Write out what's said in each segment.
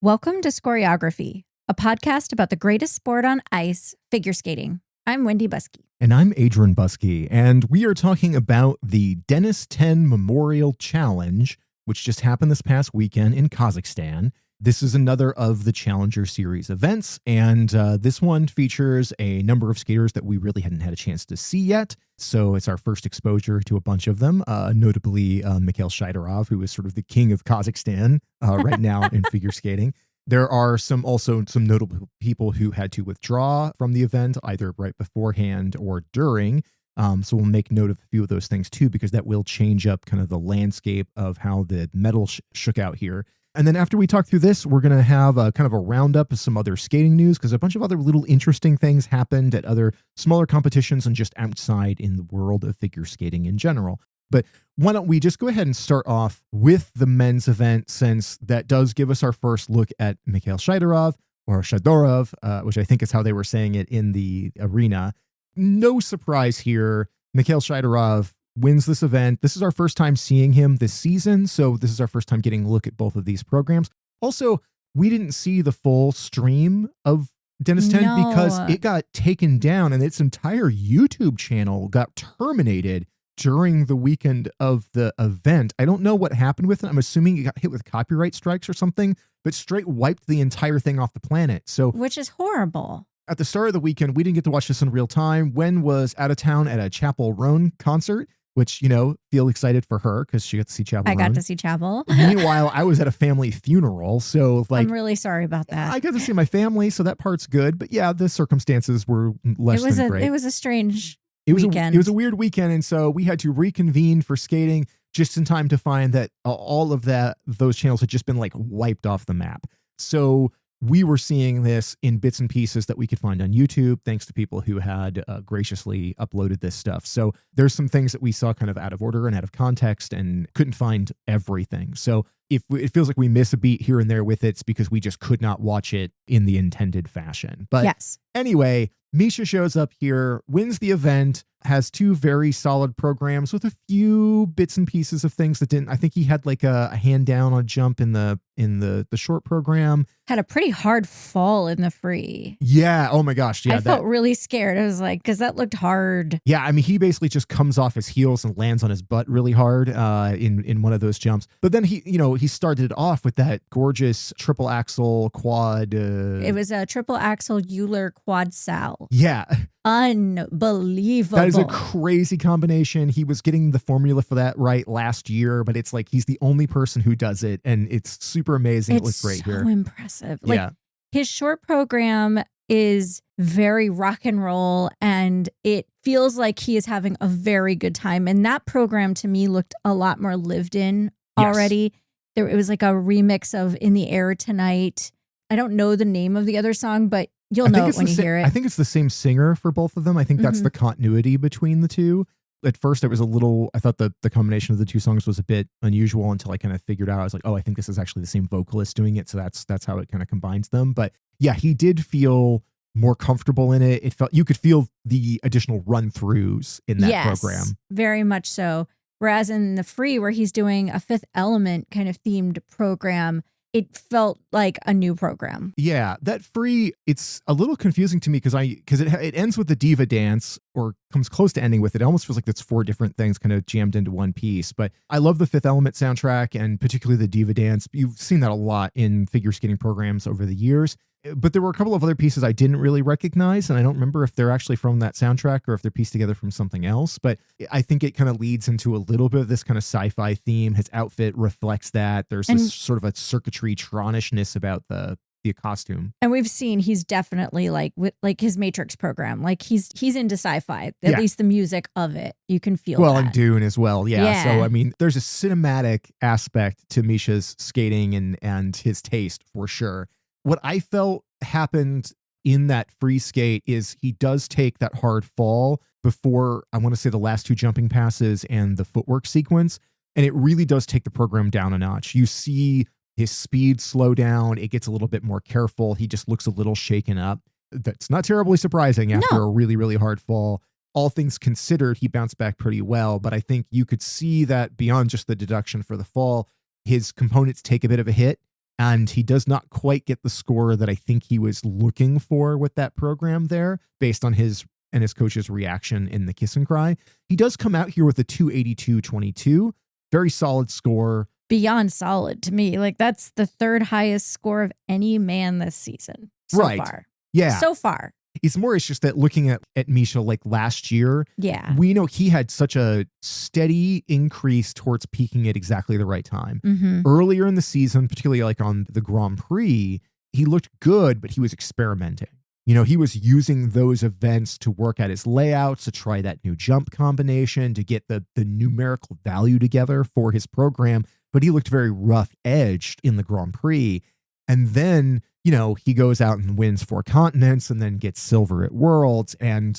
Welcome to Choreography, a podcast about the greatest sport on ice, figure skating. I'm Wendy Buskey. And I'm Adrian Buskey, and we are talking about the Denis Ten Memorial Challenge, which just happened this past weekend in Kazakhstan. This is another of the Challenger Series events, and this one features a number of skaters that we really hadn't had a chance to see yet. So it's our first exposure to a bunch of them, notably Mikhail Shaidorov, who is sort of the king of Kazakhstan right now in figure skating. There are also some notable people who had to withdraw from the event, either right beforehand or during. So we'll make note of a few of those things too, because that will change up kind of the landscape of how the medal shook out here. And then after we talk through this, we're going to have a kind of a roundup of some other skating news, because a bunch of other little interesting things happened at other smaller competitions and just outside in the world of figure skating in general. But why don't we just go ahead and start off with the men's event, since that does give us our first look at Mikhail Shaidorov, or Shaidorov, which I think is how they were saying it in the arena. No surprise here. Mikhail Shaidorov wins this event. This is our first time seeing him this season, so this is our first time getting a look at both of these programs. Also, we didn't see the full stream of Denis Ten because it got taken down, and its entire YouTube channel got terminated during the weekend of the event. I don't know what happened with it. I'm assuming it got hit with copyright strikes or something, but straight wiped the entire thing off the planet. So, Which is horrible. At the start of the weekend, we didn't get to watch this in real time. Wen was out of town at a Chapel Roan concert, which, you know, feel excited for her because she got to see Chapel Roan. I got to see Chapel. Meanwhile, I was at a family funeral. So, like, I'm really sorry about that. I got to see my family, so that part's good. But yeah, the circumstances were less than great. It was a strange weekend. It was a weird weekend. And so we had to reconvene for skating just in time to find that all of those channels had just been like wiped off the map. So we were seeing this in bits and pieces that we could find on YouTube, thanks to people who had graciously uploaded this stuff. So there's some things that we saw kind of out of order and out of context and couldn't find everything. So if it feels like we miss a beat here and there with it, it's because we just could not watch it in the intended fashion. But yes. Anyway, Misha shows up here, wins the event, has two very solid programs with a few bits and pieces of things that didn't. I think he had like a hand down on a jump in the short program. Had a pretty hard fall in the free. Yeah. Oh my gosh. Yeah. I felt really scared. I was like, because that looked hard. Yeah. I mean, he basically just comes off his heels and lands on his butt really hard in one of those jumps. But then he started off with that gorgeous triple axel quad. It was a triple axel Euler quad sal. Yeah. Unbelievable. That is a crazy combination. He was getting the formula for that right last year, but it's like he's the only person who does it, and it's super amazing. It looks great here. So impressive. Like, his short program is very rock and roll, and it feels like he is having a very good time. And that program to me looked a lot more lived in already. It was like a remix of In the Air Tonight. I don't know the name of the other song, but you'll know it when you hear it. I think it's the same singer for both of them. I think that's the continuity between the two. At first, it was I thought the combination of the two songs was a bit unusual until I kind of figured out. I was like, oh, I think this is actually the same vocalist doing it. So that's how it kind of combines them. But yeah, he did feel more comfortable in it. You could feel the additional run-throughs in that program. Very much so. Whereas in the free, where he's doing a Fifth Element kind of themed program, it felt like a new program. Yeah, that free, it's a little confusing to me because it ends with the diva dance, or comes close to ending with it. It almost feels like it's four different things kind of jammed into one piece. But I love the Fifth Element soundtrack, and particularly the diva dance. You've seen that a lot in figure skating programs over the years. But there were a couple of other pieces I didn't really recognize, and I don't remember if they're actually from that soundtrack or if they're pieced together from something else. But I think it kind of leads into a little bit of this kind of sci-fi theme. His outfit reflects that. There's this sort of a circuitry tronishness about the costume. And we've seen he's definitely like with like his Matrix program. Like he's into sci-fi. At least the music of it, you can feel. Well, that. And Dune as well. Yeah. So I mean, there's a cinematic aspect to Misha's skating and his taste for sure. What I felt happened in that free skate is he does take that hard fall before, I want to say, the last two jumping passes and the footwork sequence. And it really does take the program down a notch. You see his speed slow down. It gets a little bit more careful. He just looks a little shaken up. That's not terribly surprising after a really, really hard fall. All things considered, he bounced back pretty well. But I think you could see that beyond just the deduction for the fall, his components take a bit of a hit. And he does not quite get the score that I think he was looking for with that program there, based on his and his coach's reaction in the kiss and cry. He does come out here with a 282.22. Very solid score. Beyond solid to me. Like, that's the third highest score of any man this season so far. Yeah. So far. It's just that looking at Misha like last year, we know he had such a steady increase towards peaking at exactly the right time. Earlier in the season, particularly like on the Grand Prix, he looked good, but he was experimenting. You know, he was using those events to work at his layouts, to try that new jump combination, to get the numerical value together for his program. But he looked very rough edged in the Grand Prix. And then, you know, he goes out and wins 4 continents and then gets silver at Worlds and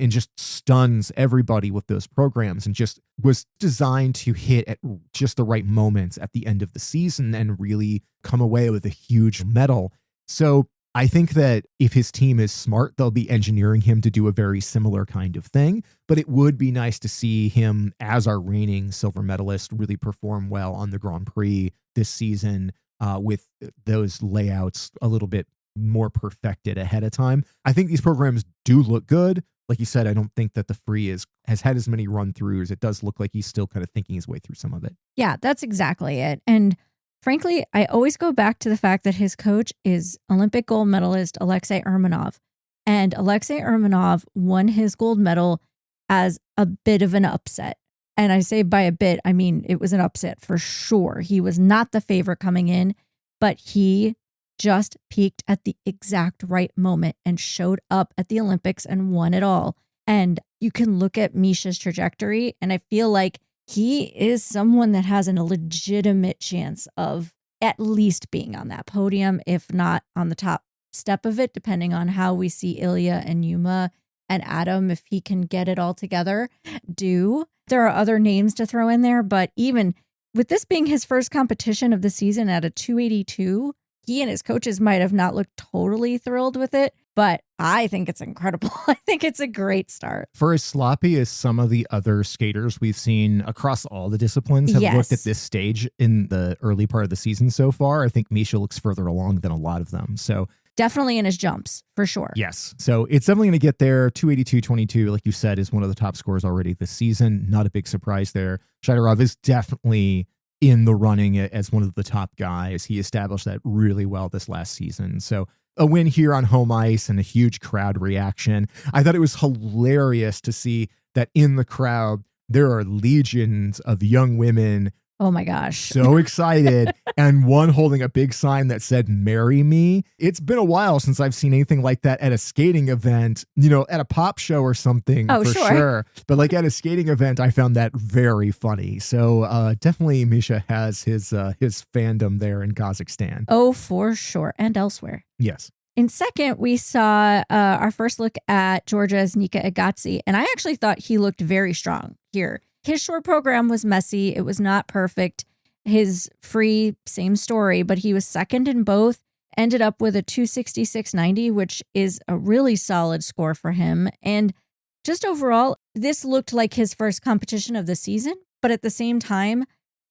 just stuns everybody with those programs, and just was designed to hit at just the right moments at the end of the season and really come away with a huge medal. So I think that if his team is smart, they'll be engineering him to do a very similar kind of thing. But it would be nice to see him, as our reigning silver medalist, really perform well on the Grand Prix this season, with those layouts a little bit more perfected ahead of time. I think these programs do look good. Like you said, I don't think that the free has had as many run throughs. It does look like he's still kind of thinking his way through some of it. Yeah, that's exactly it. And frankly, I always go back to the fact that his coach is Olympic gold medalist Alexei Urmanov. And Alexei Urmanov won his gold medal as a bit of an upset. And I say by a bit, I mean, it was an upset for sure. He was not the favorite coming in, but he just peaked at the exact right moment and showed up at the Olympics and won it all. And you can look at Misha's trajectory, and I feel like he is someone that has a legitimate chance of at least being on that podium, if not on the top step of it, depending on how we see Ilya and Yuma and Adam, if he can get it all together, do. There are other names to throw in there, but even with this being his first competition of the season at a 282, he and his coaches might have not looked totally thrilled with it, but I think it's incredible. I think it's a great start. For as sloppy as some of the other skaters we've seen across all the disciplines have looked at this stage in the early part of the season so far, I think Misha looks further along than a lot of them. So definitely in his jumps, for sure. Yes. So it's definitely going to get there. 282.22, like you said, is one of the top scores already this season. Not a big surprise there. Shaidorov is definitely in the running as one of the top guys. He established that really well this last season. So a win here on home ice and a huge crowd reaction. I thought it was hilarious to see that in the crowd, there are legions of young women. Oh my gosh. So excited. And one holding a big sign that said, "Marry me." It's been a while since I've seen anything like that at a skating event, you know, at a pop show or something. Oh, for sure. But like at a skating event, I found that very funny. So definitely Misha has his fandom there in Kazakhstan. Oh, for sure. And elsewhere. Yes. In second, we saw our first look at Georgia's Nika Egadze, and I actually thought he looked very strong here. His short program was messy. It was not perfect. His free, same story, but he was second in both, ended up with a 266.90, which is a really solid score for him. And just overall, this looked like his first competition of the season, but at the same time,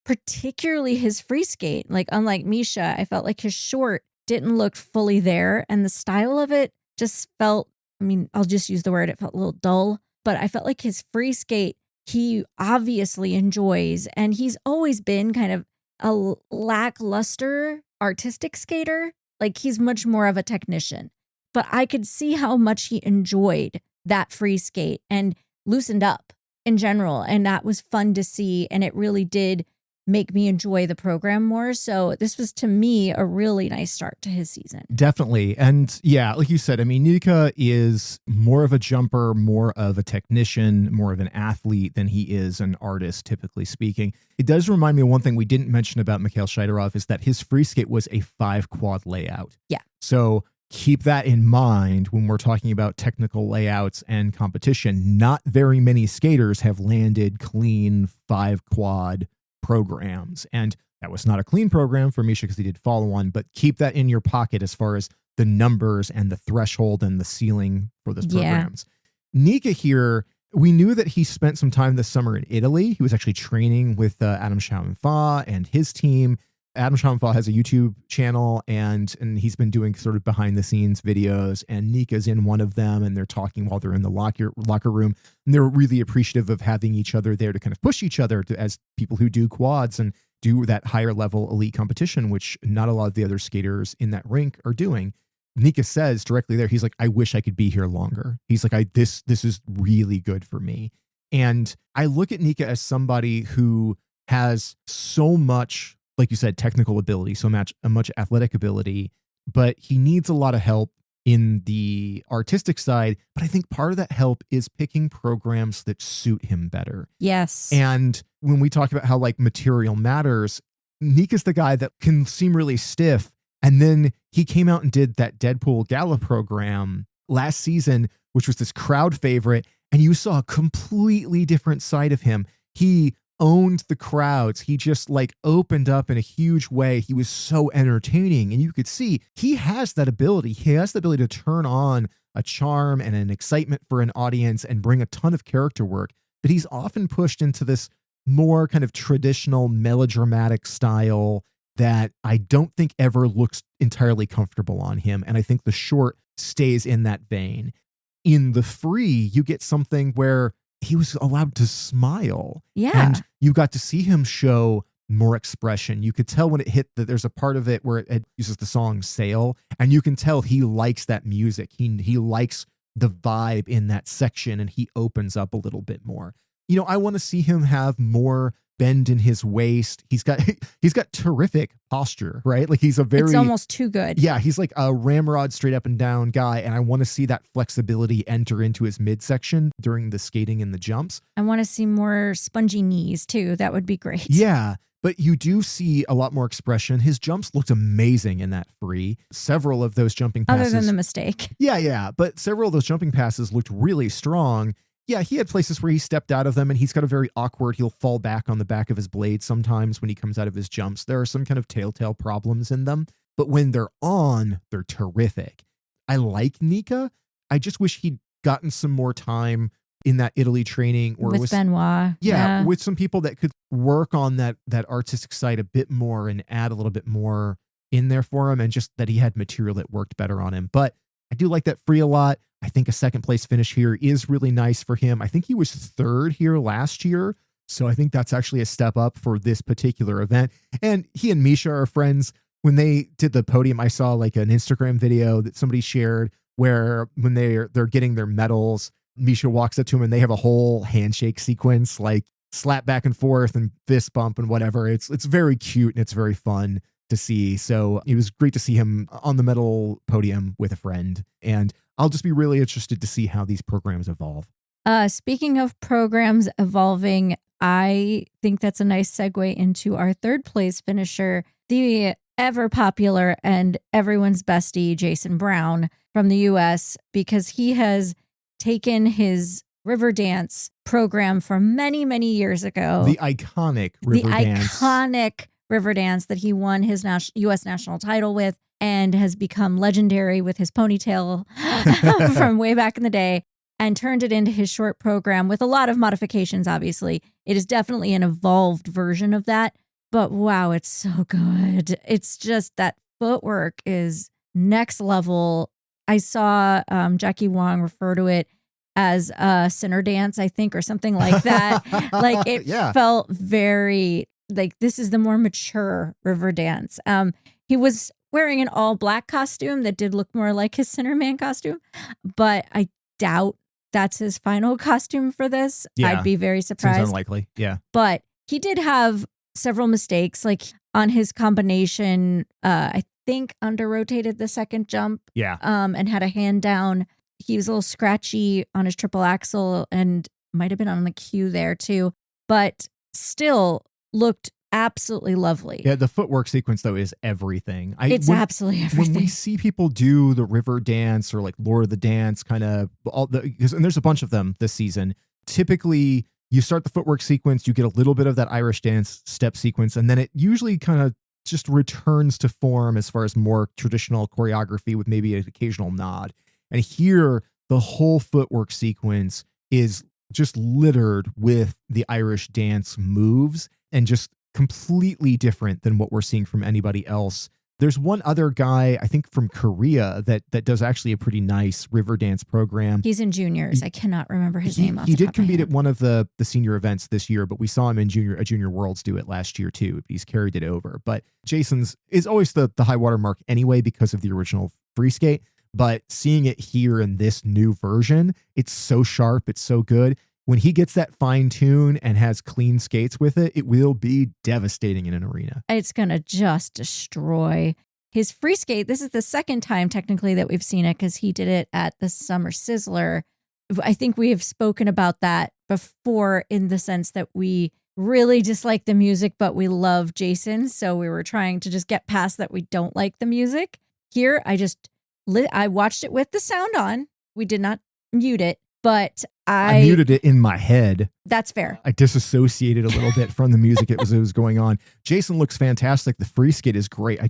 particularly his free skate, like unlike Misha, I felt like his short didn't look fully there. And the style of it just felt, I mean, I'll just use the word, it felt a little dull, but I felt like his free skate, he obviously enjoys, and he's always been kind of a lackluster artistic skater. Like, he's much more of a technician, but I could see how much he enjoyed that free skate and loosened up in general. And that was fun to see. And it really did make me enjoy the program more. So this was, to me, a really nice start to his season. Definitely. And yeah, like you said, I mean, Nika is more of a jumper, more of a technician, more of an athlete than he is an artist, typically speaking. It does remind me of one thing we didn't mention about Mikhail Shaidorov is that his free skate was a 5-quad layout. Yeah. So keep that in mind when we're talking about technical layouts and competition. Not very many skaters have landed clean 5-quad programs, and that was not a clean program for Misha because he did follow one, but keep that in your pocket as far as the numbers and the threshold and the ceiling for those programs. Nika here, we knew that he spent some time this summer in Italy. He was actually training with Siao Him Fa and his team. Ashun Yun Fa has a YouTube channel, and he's been doing sort of behind the scenes videos, and Nika's in one of them, and they're talking while they're in the locker room, and they're really appreciative of having each other there to kind of push each other as people who do quads and do that higher level elite competition, which not a lot of the other skaters in that rink are doing. Nika says directly there, he's like, I wish I could be here longer. He's like, this is really good for me. And I look at Nika as somebody who has so much, like you said, technical ability, so much athletic ability, but he needs a lot of help in the artistic side. But I think part of that help is picking programs that suit him better. Yes. And when we talk about how like material matters, Nika's the guy that can seem really stiff. And then he came out and did that Deadpool Gala program last season, which was this crowd favorite. And you saw a completely different side of him. He owned the crowds. He just like opened up in a huge way. He was so entertaining. And you could see he has that ability. He has the ability to turn on a charm and an excitement for an audience and bring a ton of character work. But he's often pushed into this more kind of traditional melodramatic style that I don't think ever looks entirely comfortable on him. And I think the short stays in that vein. In the free, you get something where he was allowed to smile. Yeah. And you got to see him show more expression. You could tell when it hit that there's a part of it where it uses the song Sail, and you can tell he likes that music. He likes the vibe in that section, and he opens up a little bit more. You know, I want to see him have more bend in his waist. He's got terrific posture, right? Like he's it's almost too good. Yeah, he's like a ramrod straight up and down guy, and I want to see that flexibility enter into his midsection during the skating and the jumps. I want to see more spongy knees too. That would be great. Yeah, but you do see a lot more expression. His jumps looked amazing in that free. Several of those jumping passes, other than the mistake. Yeah, but several of those jumping passes looked really strong. Yeah, he had places where he stepped out of them, and he's got a very awkward, he'll fall back on the back of his blade sometimes when he comes out of his jumps. There are some kind of telltale problems in them, but when they're on, they're terrific. I like Nika. I just wish he'd gotten some more time in that Italy training or with Benoit. Yeah, with some people that could work on that artistic side a bit more and add a little bit more in there for him, and just that he had material that worked better on him. But I do like that free a lot. I think a second place finish here is really nice for him. I think he was third here last year. So I think that's actually a step up for this particular event. And he and Misha are friends. When they did the podium, I saw like an Instagram video that somebody shared where when they're getting their medals, Misha walks up to him and they have a whole handshake sequence, like slap back and forth and fist bump and whatever. It's very cute and it's very fun to see. So it was great to see him on the medal podium with a friend. And I'll just be really interested to see how these programs evolve. Speaking of programs evolving, I think that's a nice segue into our third place finisher, the ever popular and everyone's bestie, Jason Brown from the US, because he has taken his river dance program from many, many years ago. The iconic river dance that he won his U.S. national title with and has become legendary with his ponytail from way back in the day, and turned it into his short program with a lot of modifications, obviously. It is definitely an evolved version of that, but wow, it's so good. It's just that footwork is next level. I saw Jackie Wong refer to it as a sinner dance, I think, or something like that. Like it felt very like this is the more mature river dance. He was wearing an all black costume that did look more like his Sinner Man costume, but I doubt that's his final costume for this. Yeah. I'd be very surprised. Seems unlikely. Yeah. But he did have several mistakes, like on his combination, I think under rotated the second jump. Yeah. And had a hand down. He was a little scratchy on his triple axel and might have been on the cue there too, but still looked absolutely lovely. Yeah, the footwork sequence though is everything. It's absolutely everything. When we see people do the river dance or like Lord of the Dance kind of and there's a bunch of them this season. Typically, you start the footwork sequence, you get a little bit of that Irish dance step sequence, and then it usually kind of just returns to form as far as more traditional choreography with maybe an occasional nod. And here, the whole footwork sequence is just littered with the Irish dance moves and just completely different than what we're seeing from anybody else. There's one other guy, I think from Korea, that does actually a pretty nice river dance program. He's in juniors. I cannot remember his name off He the did top of my compete head. at one of the senior events this year, but we saw him in Junior Worlds do it last year too. He's carried it over. But Jason's is always the high water mark anyway because of the original free skate. But seeing it here in this new version, it's so sharp. It's so good. When he gets that fine tune and has clean skates with it, it will be devastating in an arena. It's going to just destroy his free skate. This is the second time technically that we've seen it because he did it at the Summer Sizzler. I think we have spoken about that before in the sense that we really dislike the music, but we love Jason. So we were trying to just get past that we don't like the music. Here, I watched it with the sound on. We did not mute it, but I muted it in my head. That's fair. I disassociated a little bit from the music it was going on. Jason looks fantastic. The free skate is great. I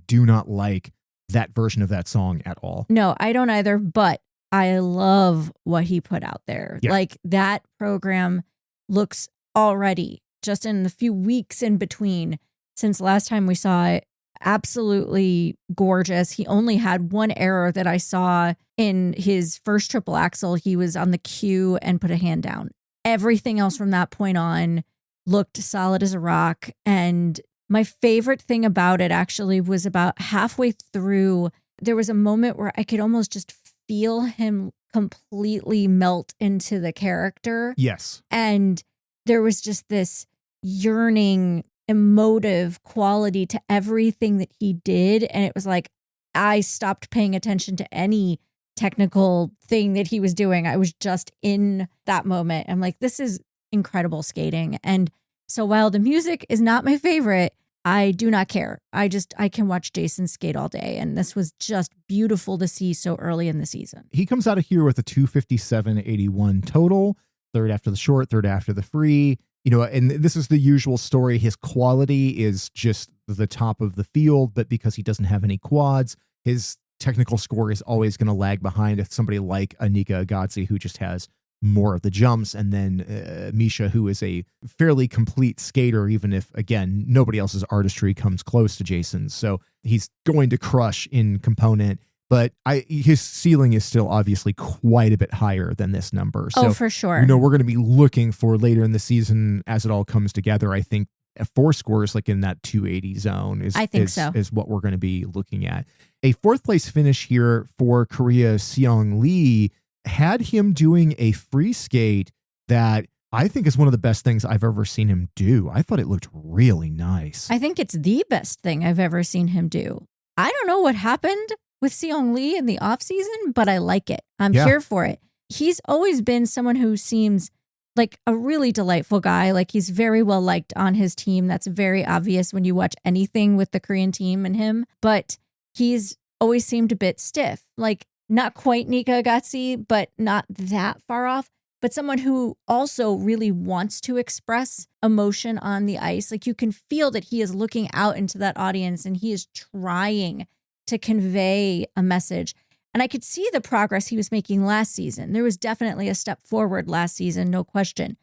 do not like that version of that song at all. No, I don't either, but I love what he put out there. Yeah. Like that program looks already, just in the few weeks in between since last time we saw it, absolutely gorgeous. He only had one error that I saw in his first triple axel. He was on the cue and put a hand down. Everything else from that point on looked solid as a rock. And my favorite thing about it actually was about halfway through, there was a moment where I could almost just feel him completely melt into the character. Yes. And there was just this yearning, emotive quality to everything that he did. And it was like, I stopped paying attention to any technical thing that he was doing. I was just in that moment. I'm like, this is incredible skating. And so while the music is not my favorite, I do not care. I can watch Jason skate all day. And this was just beautiful to see so early in the season. He comes out of here with a 257.81 total, third after the short, third after the free. And this is the usual story. His quality is just the top of the field, but because he doesn't have any quads, his technical score is always going to lag behind somebody like a Nika Egadze, who just has more of the jumps, and then Misha, who is a fairly complete skater, even if, again, nobody else's artistry comes close to Jason's. So he's going to crush in component, but his ceiling is still obviously quite a bit higher than this number. So, for sure. We're going to be looking for later in the season as it all comes together. I think four scores like in that 280 zone is what we're going to be looking at. A fourth place finish here for Korea, Siyeong Lee, had him doing a free skate that I think is one of the best things I've ever seen him do. I thought it looked really nice. I think it's the best thing I've ever seen him do. I don't know what happened with Siyeong Lee in the off season, but I like it. I'm here for it. He's always been someone who seems like a really delightful guy. Like he's very well liked on his team. That's very obvious when you watch anything with the Korean team and him. But he's always seemed a bit stiff. Like not quite Nika Egadze, but not that far off. But someone who also really wants to express emotion on the ice. Like you can feel that he is looking out into that audience and he is trying to convey a message. And I could see the progress he was making last season. There was definitely a step forward last season, no question.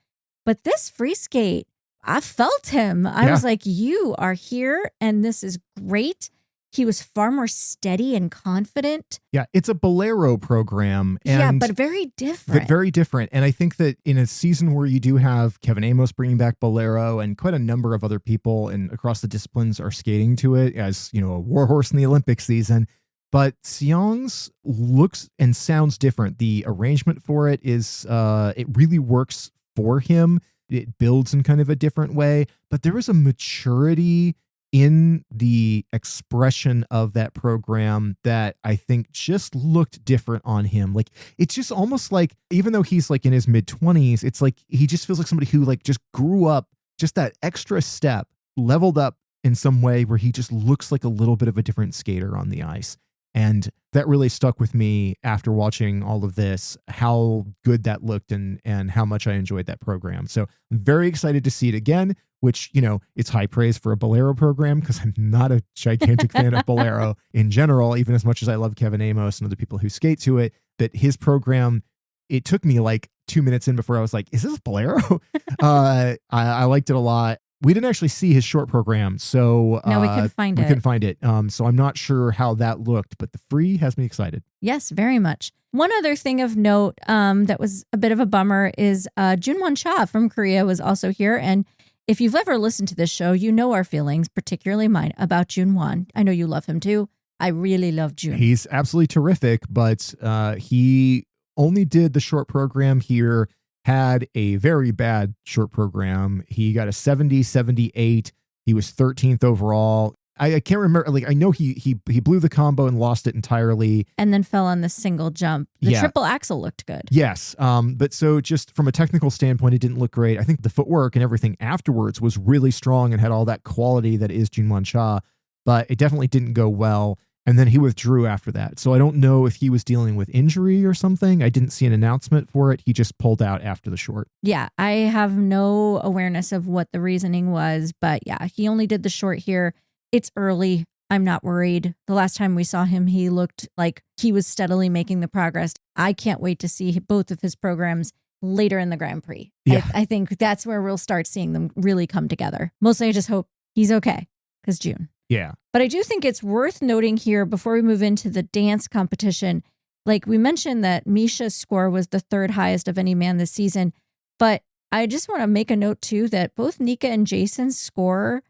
But this free skate, I felt him. I was like, you are here and this is great. He was far more steady and confident. Yeah, it's a bolero program. And but very different. Very different. And I think that in a season where you do have Kevin Amos bringing back bolero and quite a number of other people and across the disciplines are skating to it as, a warhorse in the Olympic season. But Siyeong's looks and sounds different. The arrangement for it is, it really works for him. It builds in kind of a different way. But there is a maturity in the expression of that program that I think just looked different on him. Like it's just almost like, even though he's like in his mid-20s, it's like he just feels like somebody who like just grew up, just that extra step, leveled up in some way where he just looks like a little bit of a different skater on the ice. And that really stuck with me after watching all of this, how good that looked and how much I enjoyed that program. So I'm very excited to see it again, which, it's high praise for a bolero program because I'm not a gigantic fan of bolero in general, even as much as I love Kevin Amos and other people who skate to it. But his program, it took me like 2 minutes in before I was like, is this bolero? I liked it a lot. We didn't actually see his short program, so no, we couldn't find it. We couldn't find it. So I'm not sure how that looked, but the free has me excited. Yes, very much. One other thing of note that was a bit of a bummer is Junwon Cha from Korea was also here. And if you've ever listened to this show, you know our feelings, particularly mine, about Junwon. I know you love him too. I really love Jun. He's absolutely terrific, but he only did the short program here. Had a very bad short program. He got a 70, 78. He was 13th overall. I can't remember. Like, I know he blew the combo and lost it entirely. And then fell on the single jump. The triple axel looked good. Yes. But so just from a technical standpoint, it didn't look great. I think the footwork and everything afterwards was really strong and had all that quality that is Junwon Cha, but it definitely didn't go well. And then he withdrew after that. So I don't know if he was dealing with injury or something. I didn't see an announcement for it. He just pulled out after the short. Yeah, I have no awareness of what the reasoning was. But yeah, he only did the short here. It's early. I'm not worried. The last time we saw him, he looked like he was steadily making the progress. I can't wait to see both of his programs later in the Grand Prix. Yeah. I think that's where we'll start seeing them really come together. Mostly I just hope he's okay because June. Yeah. But I do think it's worth noting here before we move into the dance competition, like we mentioned that Misha's score was the third highest of any man this season. But I just want to make a note too that both Nika and Jason's score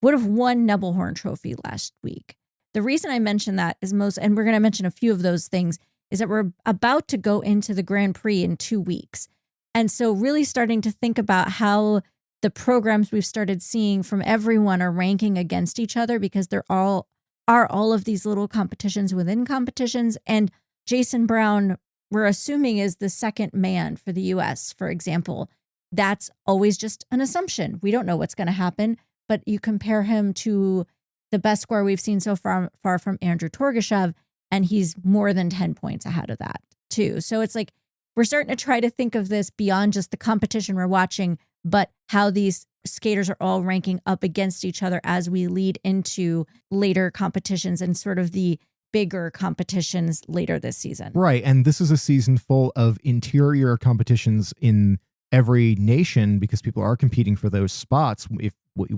would have won Nebelhorn Trophy last week. The reason I mention that is and we're going to mention a few of those things, is that we're about to go into the Grand Prix in 2 weeks. And so really starting to think about how the programs we've started seeing from everyone are ranking against each other, because there are all of these little competitions within competitions. And Jason Brown, we're assuming, is the second man for the U.S., for example. That's always just an assumption. We don't know what's going to happen, but you compare him to the best score we've seen so far from Andrew Torgashev, and he's more than 10 points ahead of that too. So it's like we're starting to try to think of this beyond just the competition we're watching, but how these skaters are all ranking up against each other as we lead into later competitions and sort of the bigger competitions later this season. Right. And this is a season full of interior competitions in every nation, because people are competing for those spots, if what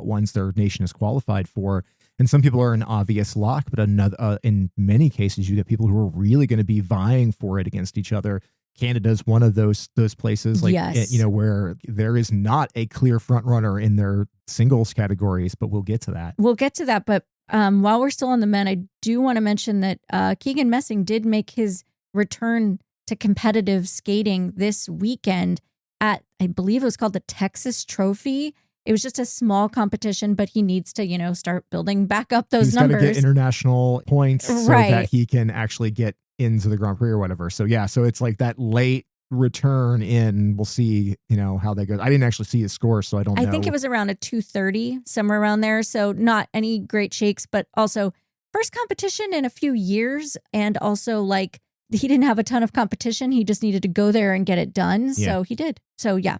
ones their nation is qualified for. And some people are an obvious lock, but in many cases, you get people who are really going to be vying for it against each other. Canada's one of those places, like, yes, where there is not a clear front runner in their singles categories, but we'll get to that. But while we're still on the men, I do want to mention that Keegan Messing did make his return to competitive skating this weekend at, I believe it was called the Texas Trophy. It was just a small competition, but he needs to, start building back up those numbers. He's got to get international points so that he can actually get into the Grand Prix or whatever. So yeah, so it's like that late return in. We'll see, how that goes. I didn't actually see his score, so I don't know. I think it was around a 230, somewhere around there. So not any great shakes, but also first competition in a few years. And also, like, he didn't have a ton of competition. He just needed to go there and get it done. So he did. So yeah.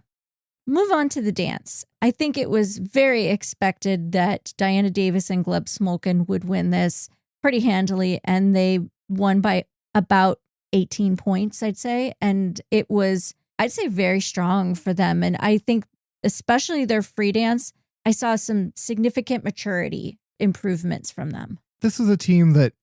Move on to the dance. I think it was very expected that Diana Davis and Gleb Smolkin would win this pretty handily, and they won by about 18 points, I'd say. And it was, I'd say, very strong for them. And I think especially their free dance, I saw some significant maturity improvements from them. This is a team that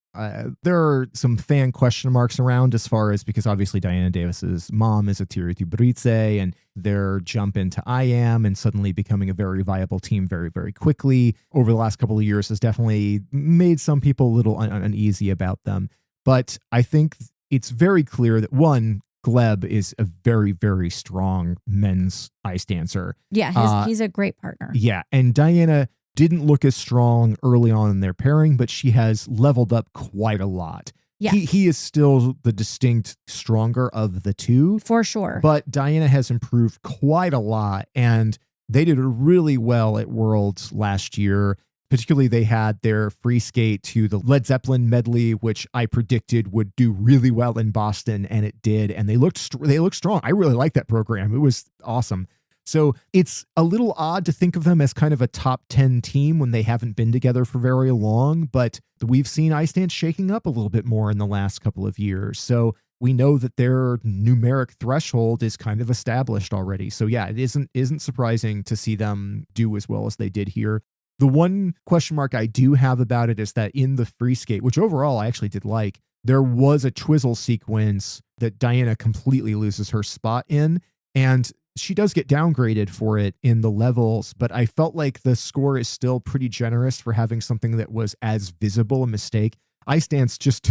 there are some fan question marks around, as far as, because obviously Diana Davis's mom is a Tiriti Britse, and their jump into IAM and suddenly becoming a very viable team very, very quickly over the last couple of years has definitely made some people a little uneasy about them. But I think it's very clear that, one, Gleb is a very, very strong men's ice dancer. Yeah, he's a great partner. Yeah, and Diana didn't look as strong early on in their pairing, but she has leveled up quite a lot. Yeah. He is still the distinct stronger of the two. For sure. But Diana has improved quite a lot, and they did really well at Worlds last year. Particularly, they had their free skate to the Led Zeppelin medley, which I predicted would do really well in Boston, and it did. And they looked strong. I really liked that program. It was awesome. So it's a little odd to think of them as kind of a top 10 team when they haven't been together for very long, but we've seen ice dance shaking up a little bit more in the last couple of years. So we know that their numeric threshold is kind of established already. So yeah, it isn't surprising to see them do as well as they did here. The one question mark I do have about it is that in the free skate, which overall I actually did like, there was a twizzle sequence that Diana completely loses her spot in, and she does get downgraded for it in the levels, but I felt like the score is still pretty generous for having something that was as visible a mistake. Ice dance just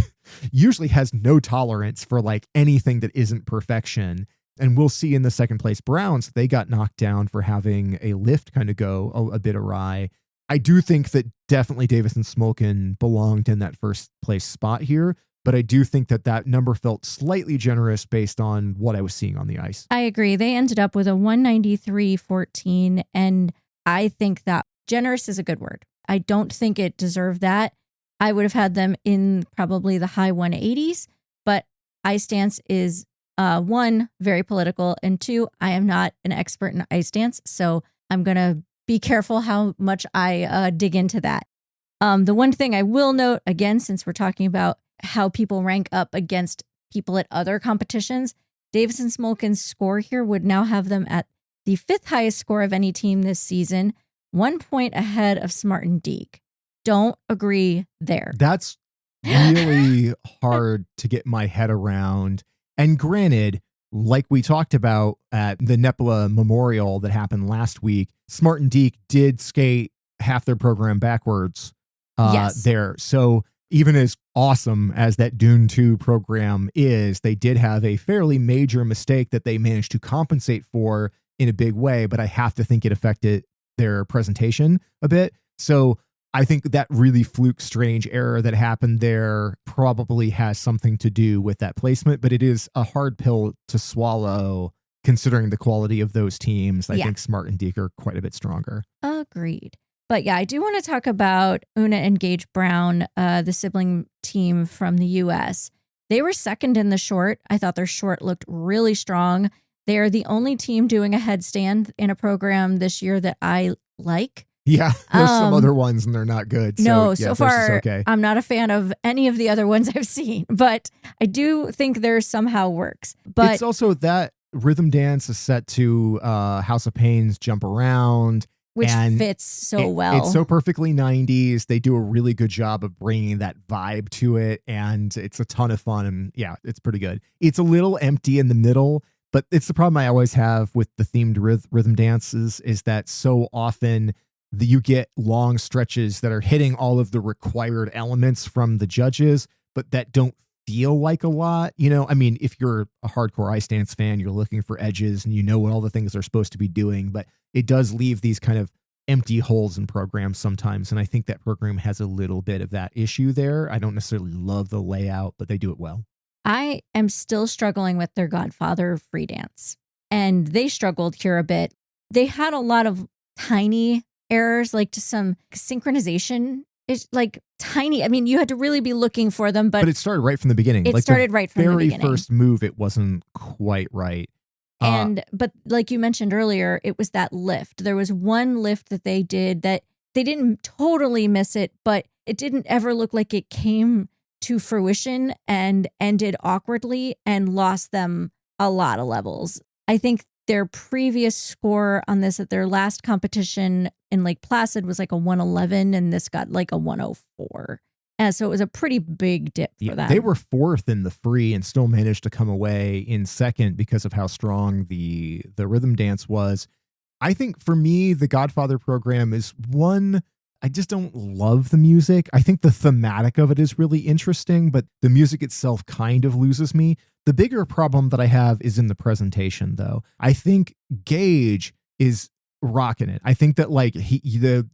usually has no tolerance for like anything that isn't perfection. And we'll see in the second place Browns, they got knocked down for having a lift kind of go a bit awry. I do think that definitely Davis and Smolkin belonged in that first place spot here, but I do think that that number felt slightly generous based on what I was seeing on the ice. I agree. They ended up with a 193.14, and I think that generous is a good word. I don't think it deserved that. I would have had them in probably the high 180s, but ice dance is one, very political, and two, I am not an expert in ice dance, so I'm going to be careful how much I dig into that. The one thing I will note, again, since we're talking about how people rank up against people at other competitions, Davis and Smolkin's score here would now have them at the fifth highest score of any team this season, 1 point ahead of Smart and Deke. Don't agree there. That's really hard to get my head around. And granted, like we talked about at the Nepala Memorial that happened last week, Smart and Deke did skate half their program backwards there. So even as awesome as that Dune 2 program is, they did have a fairly major mistake that they managed to compensate for in a big way, but I have to think it affected their presentation a bit. So I think that really fluke strange error that happened there probably has something to do with that placement, but it is a hard pill to swallow considering the quality of those teams. I think Smart and Deke are quite a bit stronger. Agreed. But yeah, I do want to talk about Oona and Gage Brown, the sibling team from the U.S. They were second in the short. I thought their short looked really strong. They're the only team doing a headstand in a program this year that I like. Yeah, there's some other ones and they're not good. So far, okay. I'm not a fan of any of the other ones I've seen, but I do think there somehow works. But it's also that rhythm dance is set to House of Pain's Jump Around. Which fits so well. It's so perfectly 90s. They do a really good job of bringing that vibe to it, and it's a ton of fun, and yeah, it's pretty good. It's a little empty in the middle, but it's the problem I always have with the themed rhythm dances is that so often you get long stretches that are hitting all of the required elements from the judges, but that don't feel like a lot. You know, I mean, if you're a hardcore ice dance fan, you're looking for edges and you know what all the things they're supposed to be doing, but it does leave these kind of empty holes in programs sometimes. And I think that program has a little bit of that issue there. I don't necessarily love the layout, but they do it well. I am still struggling with their Godfather free dance, and they struggled here a bit. They had a lot of tiny errors, like to some synchronization. It's like tiny. I mean, you had to really be looking for them, but it started right from the beginning. It started right from the beginning. Very first move, it wasn't quite right. But like you mentioned earlier, it was that lift. There was one lift that they did that they didn't totally miss it, but it didn't ever look like it came to fruition and ended awkwardly and lost them a lot of levels. I think their previous score on this at their last competition in Lake Placid was like a 111, and this got like a 104. And so it was a pretty big dip for them. They were fourth in the free and still managed to come away in second because of how strong the rhythm dance was. I think for me, the Godfather program is one, I just don't love the music. I think the thematic of it is really interesting, but the music itself kind of loses me. The bigger problem that I have is in the presentation, though. I think Gage is rocking it. I think that like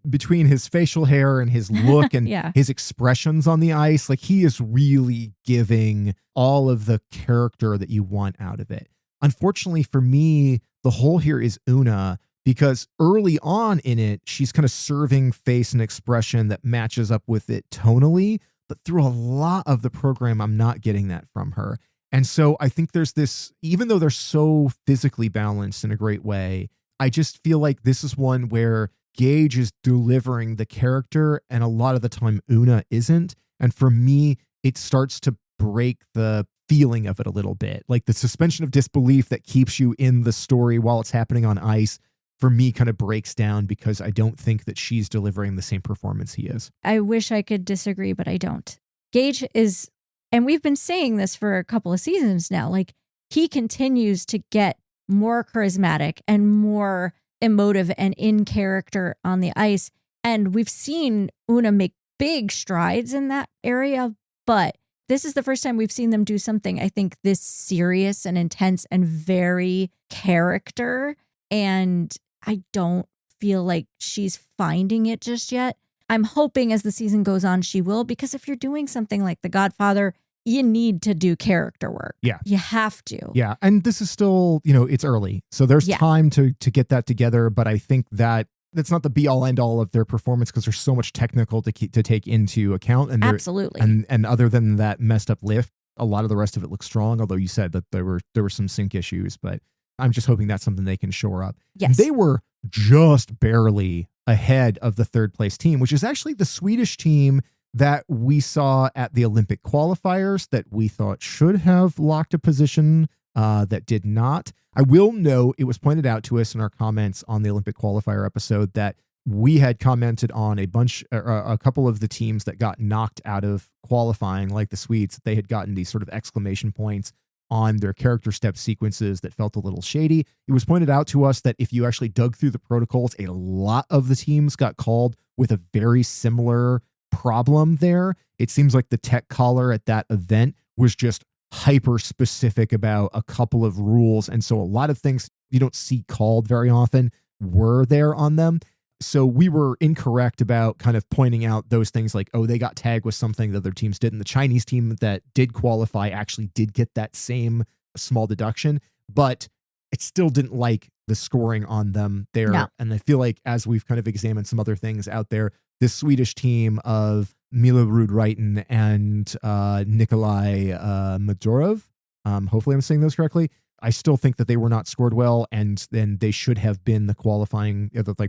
between his facial hair and his look and his expressions on the ice, like he is really giving all of the character that you want out of it. Unfortunately for me, the hole here is Oona, because early on in it, she's kind of serving face and expression that matches up with it tonally, but through a lot of the program, I'm not getting that from her. And so I think there's this, even though they're so physically balanced in a great way, I just feel like this is one where Gage is delivering the character and a lot of the time Oona isn't. And for me, it starts to break the feeling of it a little bit. Like the suspension of disbelief that keeps you in the story while it's happening on ice, for me, kind of breaks down because I don't think that she's delivering the same performance he is. I wish I could disagree, but I don't. Gage is, and we've been saying this for a couple of seasons now, like he continues to get more charismatic and more emotive and in character on the ice. And we've seen Oona make big strides in that area, but this is the first time we've seen them do something, I think, this serious and intense and very character. And I don't feel like she's finding it just yet. I'm hoping as the season goes on, she will, because if you're doing something like The Godfather, you need to do character work. Yeah. You have to. Yeah. And this is still, it's early. So there's time to get that together. But I think that that's not the be all end all of their performance because there's so much technical to take into account. And absolutely. And other than that messed up lift, a lot of the rest of it looks strong. Although you said that there were some sync issues, but I'm just hoping that's something they can shore up. Yes. They were just barely ahead of the third place team, which is actually the Swedish team that we saw at the Olympic qualifiers that we thought should have locked a position that did not. I will note it was pointed out to us in our comments on the Olympic qualifier episode that we had commented on a couple of the teams that got knocked out of qualifying, like the Swedes. They had gotten these sort of exclamation points on their character step sequences that felt a little shady. It was pointed out to us that if you actually dug through the protocols, a lot of the teams got called with a very similar problem there. It seems like the tech caller at that event was just hyper specific about a couple of rules. And so a lot of things you don't see called very often were there on them. So we were incorrect about kind of pointing out those things like, oh, they got tagged with something that other teams didn't. The Chinese team that did qualify actually did get that same small deduction, but it still didn't like the scoring on them there. No. And I feel like as we've kind of examined some other things out there, this Swedish team of Milla, Ruud, Reitan, and Nikolaj Majorov, hopefully I'm saying those correctly, I still think that they were not scored well, and then they should have been the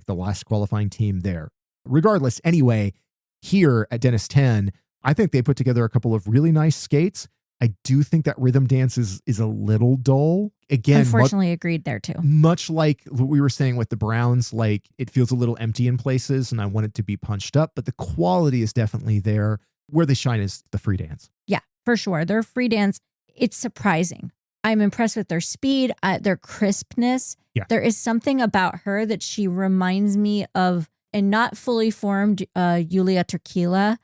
last qualifying team there. Regardless, anyway, here at Denis Ten, I think they put together a couple of really nice skates. I do think that rhythm dance is a little dull. Again, unfortunately, agreed there too. Much like what we were saying with the Browns, like it feels a little empty in places, and I want it to be punched up, but the quality is definitely there. Where they shine is the free dance. Yeah, for sure. Their free dance, it's surprising. I'm impressed with their speed, their crispness. Yeah. There is something about her that she reminds me of a not fully formed Yulia Turkila.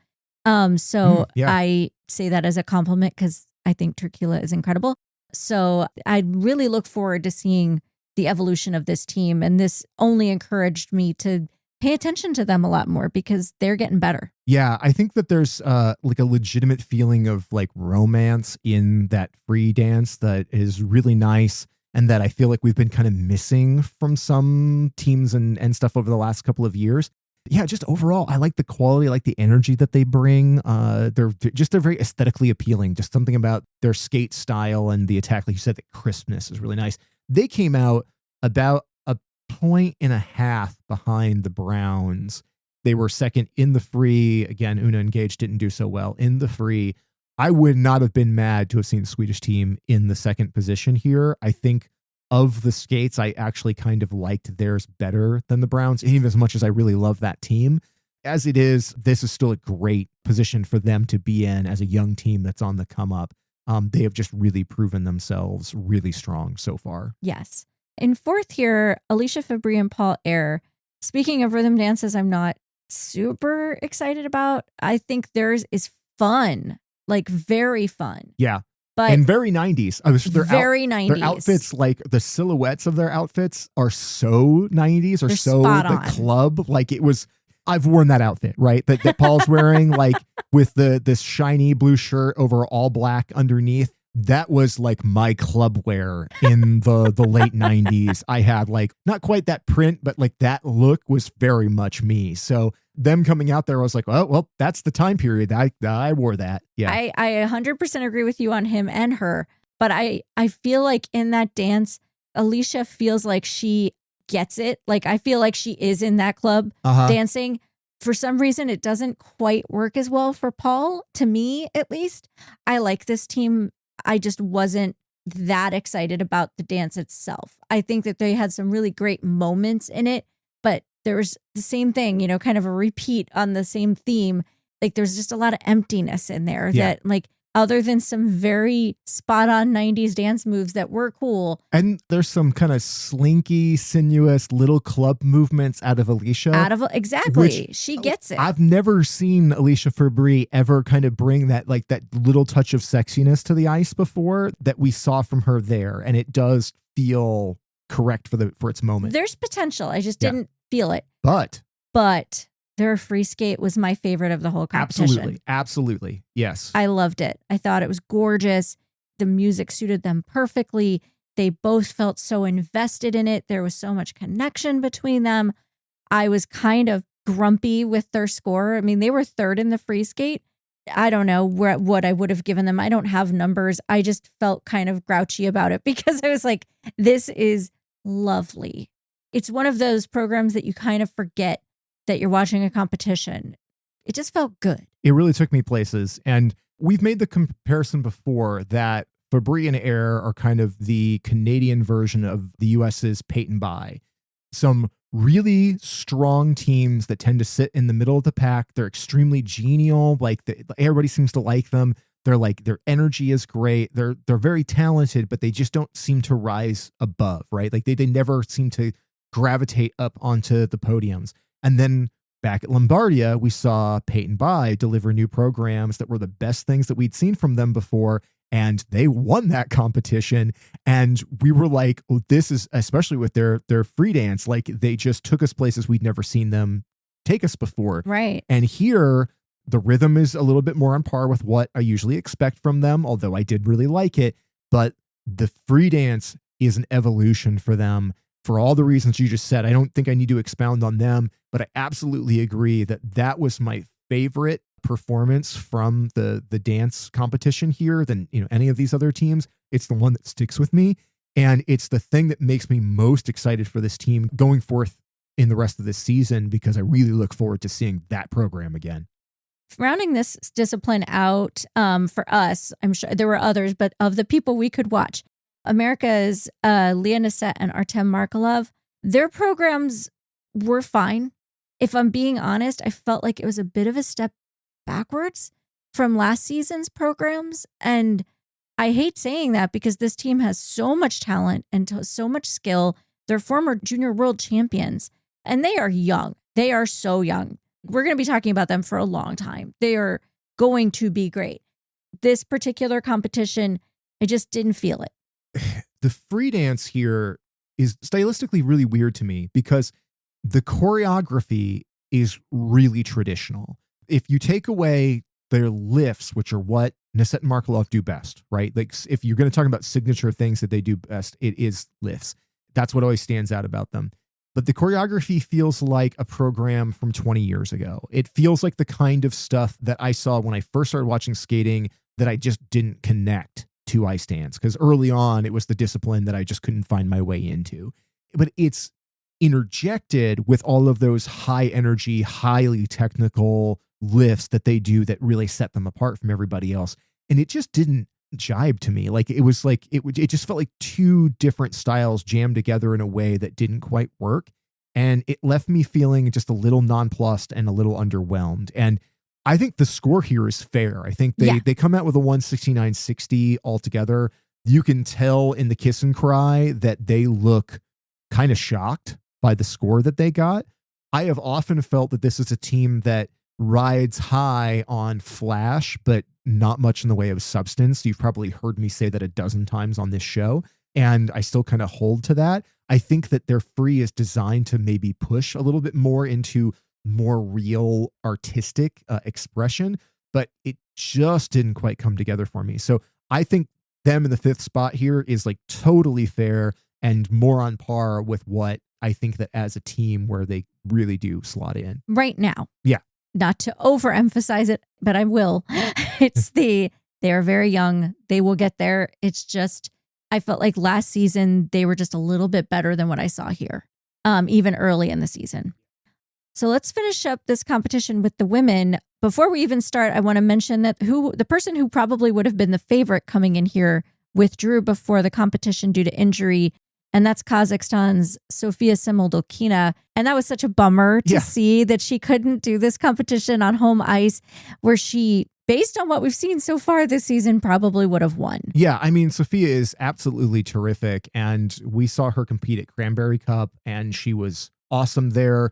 I say that as a compliment because I think Turkila is incredible. So I really look forward to seeing the evolution of this team. And this only encouraged me to pay attention to them a lot more because they're getting better. Yeah, I think that there's like a legitimate feeling of like romance in that free dance that is really nice and that I feel like we've been kind of missing from some teams and stuff over the last couple of years. Yeah, just overall, I like the quality, I like the energy that they bring. They're very aesthetically appealing. Just something about their skate style and the attack, like you said, the crispness is really nice. They came out about a point and a half behind the Browns. They were second in the free. Again, Oona and Gage didn't do so well in the free. I would not have been mad to have seen the Swedish team in the second position here. I think of the skates, I actually kind of liked theirs better than the Browns, even as much as I really love that team. As it is, this is still a great position for them to be in as a young team that's on the come up. They have just really proven themselves really strong so far. Yes. In fourth here, Alicia Fabbri Paul Ayer. Speaking of rhythm dances, I'm not super excited about. I think theirs is fun, like very fun. Yeah. But and very 90s. Very 90s. Their outfits, like the silhouettes of their outfits are so 90s or they're so the on. Club. Like it was, I've worn that outfit, right? That Paul's wearing, like with this shiny blue shirt over all black underneath. That was like my club wear in the late 90s. I had like not quite that print, but like that look was very much me. So them coming out there, I was like, oh, well, that's the time period. I wore that. Yeah. I 100% agree with you on him and her. But I feel like in that dance, Alicia feels like she gets it. Like I feel like she is in that club dancing. For some reason, it doesn't quite work as well for Paul, to me at least. I like this team I just wasn't that excited about the dance itself. I think that they had some really great moments in it, but there was the same thing, kind of a repeat on the same theme. Like there's just a lot of emptiness in there that like, other than some very spot on 90s dance moves that were cool. And there's some kind of slinky, sinuous little club movements out of Alicia. Exactly. She gets it. I've never seen Alicia Fabbri ever kind of bring that like that little touch of sexiness to the ice before that we saw from her there. And it does feel correct for its moment. There's potential. I just didn't feel it. But their free skate was my favorite of the whole competition. Absolutely. Yes. I loved it. I thought it was gorgeous. The music suited them perfectly. They both felt so invested in it. There was so much connection between them. I was kind of grumpy with their score. I mean, they were third in the free skate. I don't know what I would have given them. I don't have numbers. I just felt kind of grouchy about it because I was like, this is lovely. It's one of those programs that you kind of forget that you're watching a competition. It just felt good. It really took me places. And we've made the comparison before that Fabbri and Ayer are kind of the Canadian version of the US's Peyton Bai. Some really strong teams that tend to sit in the middle of the pack. They're extremely genial. Like everybody seems to like them. They're like, their energy is great. They're very talented, but they just don't seem to rise above, right? Like they never seem to gravitate up onto the podiums. And then back at Lombardia, we saw Peyton Bai deliver new programs that were the best things that we'd seen from them before. And they won that competition. And we were like, oh, this is, especially with their free dance, like they just took us places we'd never seen them take us before. Right. And here, the rhythm is a little bit more on par with what I usually expect from them, although I did really like it. But the free dance is an evolution for them. For all the reasons you just said, I don't think I need to expound on them, but I absolutely agree that was my favorite performance from the dance competition here than any of these other teams. It's the one that sticks with me, and it's the thing that makes me most excited for this team going forth in the rest of this season, because I really look forward to seeing that program again. Rounding this discipline out for us, I'm sure there were others, but of the people we could watch, America's Leah Neset and Artem Markelov, their programs were fine. If I'm being honest, I felt like it was a bit of a step backwards from last season's programs. And I hate saying that because this team has so much talent and so much skill. They're former junior world champions, and they are young. They are so young. We're going to be talking about them for a long time. They are going to be great. This particular competition, I just didn't feel it. The free dance here is stylistically really weird to me because the choreography is really traditional. If you take away their lifts, which are what Neset and Markelov do best, right? Like if you're going to talk about signature things that they do best, it is lifts. That's what always stands out about them. But the choreography feels like a program from 20 years ago. It feels like the kind of stuff that I saw when I first started watching skating that I just didn't connect to ice dance, because early on it was the discipline that I just couldn't find my way into. But it's interjected with all of those high energy, highly technical lifts that they do that really set them apart from everybody else. And it just didn't jibe to me. Like it was like it just felt like two different styles jammed together in a way that didn't quite work. And it left me feeling just a little nonplussed and a little underwhelmed. And I think the score here is fair. I think they come out with a 169.60 altogether. You can tell in the kiss and cry that they look kind of shocked by the score that they got. I have often felt that this is a team that rides high on flash, but not much in the way of substance. You've probably heard me say that a dozen times on this show, and I still kind of hold to that. I think that their free is designed to maybe push a little bit more into more real artistic expression, but it just didn't quite come together for me. So I think them in the fifth spot here is like totally fair and more on par with what I think that as a team where they really do slot in right now. Yeah. Not to overemphasize it, but I will. They're very young. They will get there. It's just, I felt like last season, they were just a little bit better than what I saw here, even early in the season. So let's finish up this competition with the women. Before we even start, I want to mention that the person who probably would have been the favorite coming in here withdrew before the competition due to injury. And that's Kazakhstan's Sofia Simoldolkina. And that was such a bummer to see that she couldn't do this competition on home ice, where she, based on what we've seen so far this season, probably would have won. Yeah, I mean, Sofia is absolutely terrific. And we saw her compete at Cranberry Cup, and she was awesome there.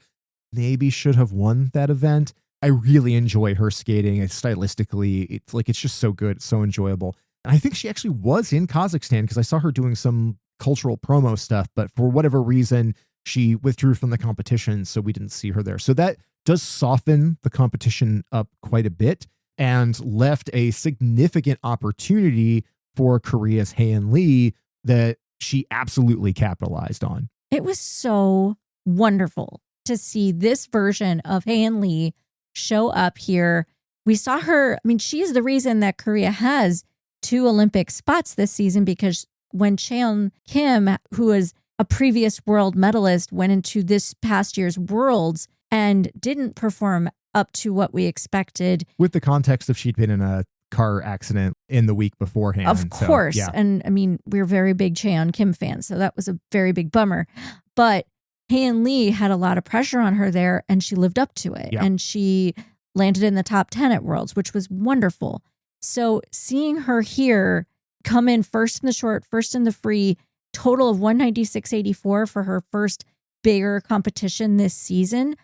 Maybe should have won that event. I really enjoy her skating. It's stylistically, it's just so good, so enjoyable. And I think she actually was in Kazakhstan because I saw her doing some cultural promo stuff, but for whatever reason, she withdrew from the competition, so we didn't see her there. So that does soften the competition up quite a bit and left a significant opportunity for Korea's Haein Lee that she absolutely capitalized on. It was so wonderful to see this version of Haein Lee show up here. We saw her, I mean, she is the reason that Korea has 2 Olympic spots this season, because when Cheon Kim, who is a previous world medalist, went into this past year's Worlds and didn't perform up to what we expected. With the context of she'd been in a car accident in the week beforehand. Of course. Yeah. And I mean, we're very big Cheon Kim fans, so that was a very big bummer. But Haein Lee had a lot of pressure on her there, and she lived up to it. Yeah. And she landed in the top 10 at Worlds, which was wonderful. So seeing her here come in first in the short, first in the free, total of 196.84 for her first bigger competition this season,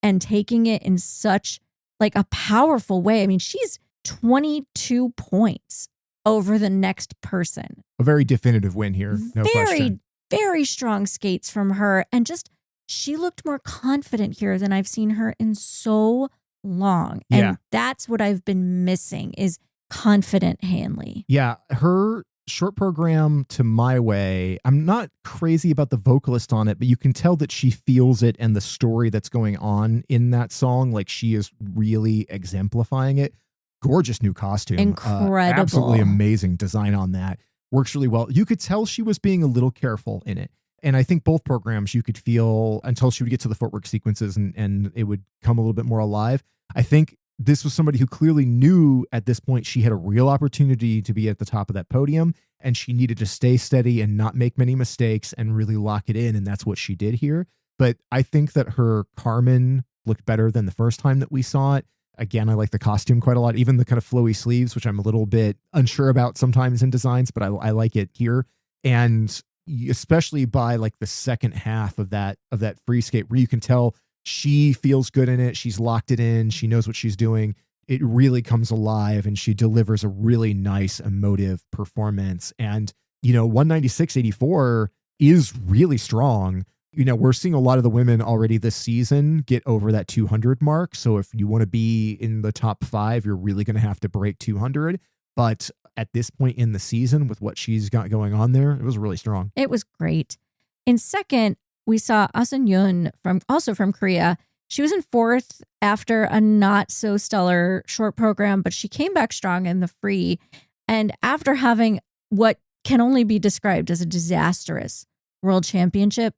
and taking it in such like a powerful way. I mean, she's 22 points over the next person. A very definitive win here. No question. Very strong skates from her. And just, she looked more confident here than I've seen her in so long. And that's what I've been missing, is confident Haein Lee. Yeah, her short program, To My Way, I'm not crazy about the vocalist on it, but you can tell that she feels it and the story that's going on in that song. Like, she is really exemplifying it. Gorgeous new costume. Incredible. Absolutely amazing design on that. Works really well. You could tell she was being a little careful in it. And I think both programs you could feel until she would get to the footwork sequences and it would come a little bit more alive. I think this was somebody who clearly knew at this point she had a real opportunity to be at the top of that podium, and she needed to stay steady and not make many mistakes and really lock it in. And that's what she did here. But I think that her Carmen looked better than the first time that we saw it. Again, I like the costume quite a lot, even the kind of flowy sleeves, which I'm a little bit unsure about sometimes in designs, but I like it here. And especially by like the second half of that free skate, where you can tell she feels good in it. She's locked it in. She knows what she's doing. It really comes alive, and she delivers a really nice emotive performance. And, 196.84 is really strong. We're seeing a lot of the women already this season get over that 200 mark. So if you want to be in the top 5, you're really going to have to break 200. But at this point in the season, with what she's got going on there, it was really strong. It was great. In second, we saw Ashun Yun also from Korea. She was in fourth after a not so stellar short program, but she came back strong in the free. And after having what can only be described as a disastrous world championship,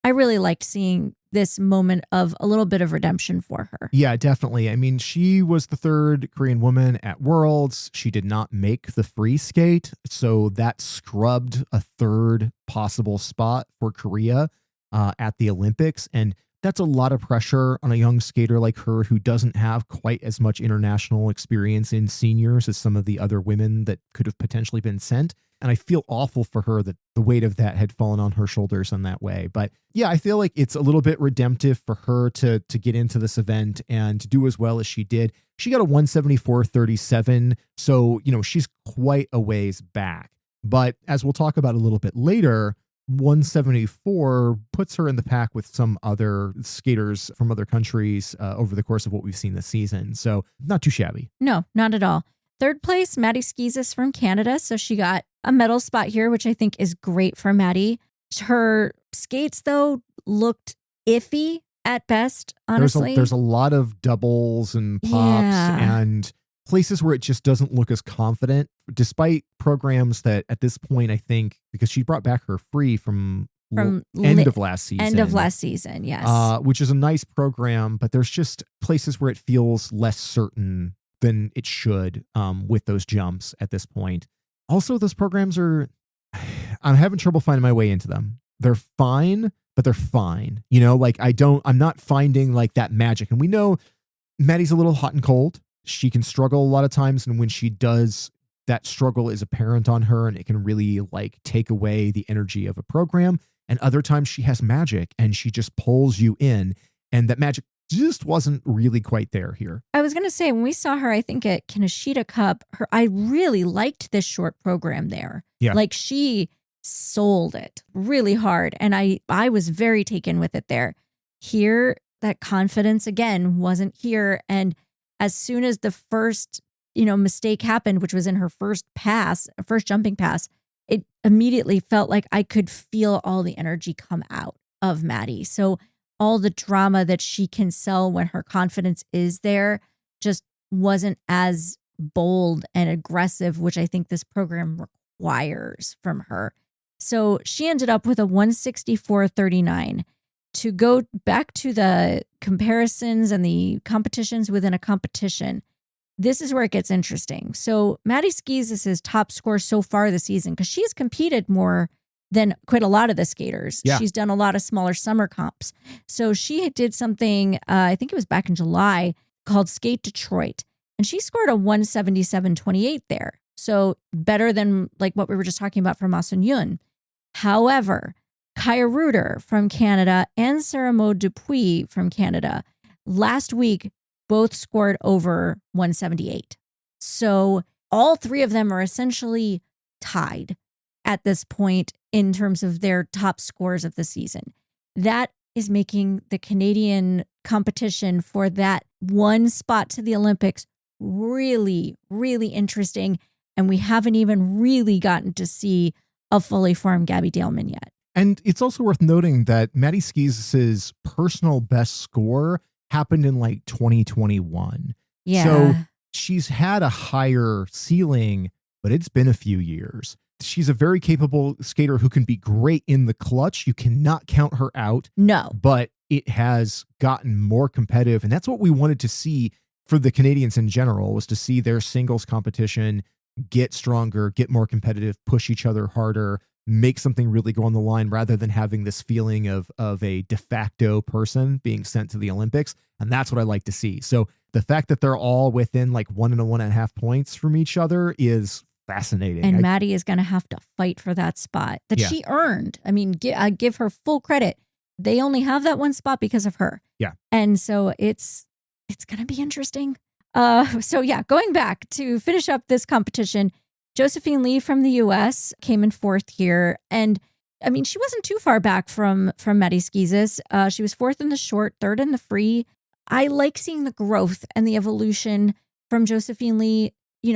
I really liked seeing this moment of a little bit of redemption for her. Yeah, definitely. I mean, she was the third Korean woman at Worlds. She did not make the free skate, so that scrubbed a third possible spot for Korea at the Olympics. And that's a lot of pressure on a young skater like her who doesn't have quite as much international experience in seniors as some of the other women that could have potentially been sent. And I feel awful for her that the weight of that had fallen on her shoulders in that way. But yeah, I feel like it's a little bit redemptive for her to get into this event and to do as well as she did. She got a 174.37. So, she's quite a ways back. But as we'll talk about a little bit later, 174 puts her in the pack with some other skaters from other countries over the course of what we've seen this season. So not too shabby. No, not at all. Third place, Maddie Schizas from Canada. So she got a medal spot here, which I think is great for Maddie. Her skates, though, looked iffy at best, honestly. There's a lot of doubles and pops and places where it just doesn't look as confident, despite programs that at this point, I think, because she brought back her free from from end of last season. End of last season, yes. Which is a nice program, but there's just places where it feels less certain than it should with those jumps at this point. Also, those programs I'm having trouble finding my way into them. They're fine, but they're fine. You know, like I'm not finding like that magic. And we know Maddie's a little hot and cold. She can struggle a lot of times. And when she does, that struggle is apparent on her and it can really like take away the energy of a program. And other times she has magic and she just pulls you in. And that magic just wasn't really quite there here. I was going to say, when we saw her, I think at Kinoshita Cup, I really liked this short program there. Yeah. Like she sold it really hard. And I was very taken with it there. Here, that confidence again wasn't here. And as soon as the first, mistake happened, which was in her first jumping pass, it immediately felt like I could feel all the energy come out of Maddie. So all the drama that she can sell when her confidence is there just wasn't as bold and aggressive, which I think this program requires from her. So she ended up with a 164.39. To go back to the comparisons and the competitions within a competition, this is where it gets interesting. So Maddie Schizas' top score so far this season, because she's competed more than quite a lot of the skaters. Yeah. She's done a lot of smaller summer comps. So she did something, I think it was back in July, called Skate Detroit. And she scored a 177.28 there. So better than like what we were just talking about from Ashun Yun. However, Kaya Reuter from Canada and Sarah Maud Dupuis from Canada last week both scored over 178. So all three of them are essentially tied at this point in terms of their top scores of the season. That is making the Canadian competition for that one spot to the Olympics really, really interesting. And we haven't even really gotten to see a fully formed Gabby Daleman yet. And it's also worth noting that Maddie Schizas' personal best score happened in like 2021. Yeah. So she's had a higher ceiling, but it's been a few years. She's a very capable skater who can be great in the clutch. You cannot count her out. No. But it has gotten more competitive. And that's what we wanted to see for the Canadians in general, was to see their singles competition get stronger, get more competitive, push each other harder, make something really go on the line, rather than having this feeling of a de facto person being sent to the Olympics. And that's what I like to see. So the fact that they're all within like 1 and 1.5 points from each other is fascinating. And Maddie is going to have to fight for that spot that she earned. I mean, I give her full credit. They only have that one spot because of her. Yeah. And so it's going to be interesting. Going back to finish up this competition, Josephine Lee from the U.S. came in fourth here. And I mean, she wasn't too far back from Maddie Schizas. She was fourth in the short, third in the free. I like seeing the growth and the evolution from Josephine Lee.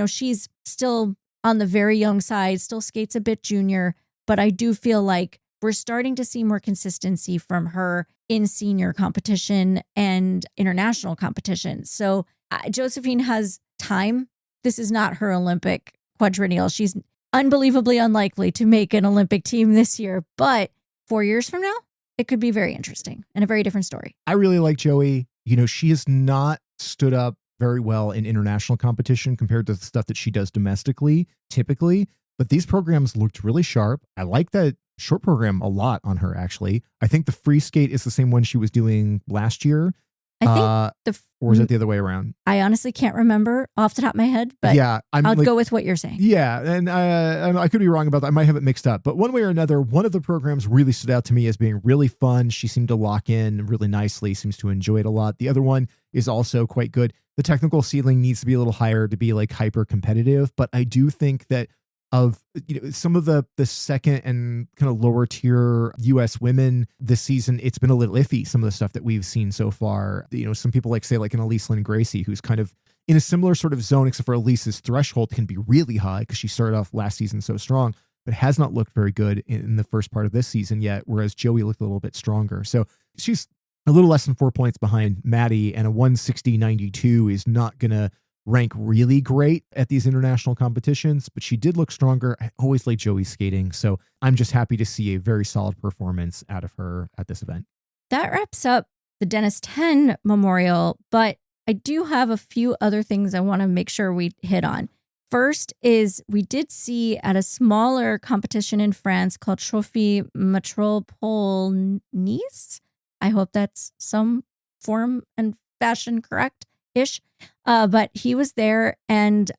She's still on the very young side, still skates a bit junior, but I do feel like we're starting to see more consistency from her in senior competition and international competition. So Josephine has time. This is not her Olympic quadrennial. She's unbelievably unlikely to make an Olympic team this year, but 4 years from now, it could be very interesting and a very different story. I really like Joey. She has not stood up very well in international competition compared to the stuff that she does domestically, typically. But these programs looked really sharp. I like that short program a lot on her, actually. I think the free skate is the same one she was doing last year. I think or was it the other way around? I honestly can't remember off the top of my head, but yeah, I'll go with what you're saying. Yeah, and I could be wrong about that. I might have it mixed up. But one way or another, one of the programs really stood out to me as being really fun. She seemed to lock in really nicely, seems to enjoy it a lot. The other one is also quite good. The technical ceiling needs to be a little higher to be like hyper competitive, but I do think that of some of the second and kind of lower tier US women this season, it's been a little iffy, some of the stuff that we've seen so far. Some people like say like an Elise Lynn Gracie, who's kind of in a similar sort of zone, except for Elise's threshold can be really high because she started off last season so strong, but has not looked very good in the first part of this season yet, whereas Joey looked a little bit stronger. So she's a little less than 4 points behind Maddie, and a 160.92 is not going to rank really great at these international competitions, but she did look stronger. I always like Joey skating, so I'm just happy to see a very solid performance out of her at this event. That wraps up the Denis Ten Memorial, but I do have a few other things I want to make sure we hit on. First is we did see at a smaller competition in France called Trophy Métropole Nice. I hope that's some form and fashion correct-ish. But he was there and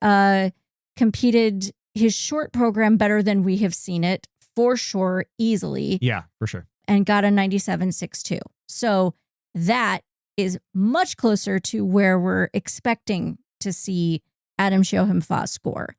competed his short program better than we have seen it, for sure, easily. Yeah, for sure. And got a 97.62. So that is much closer to where we're expecting to see Adam Siao Him Fa score.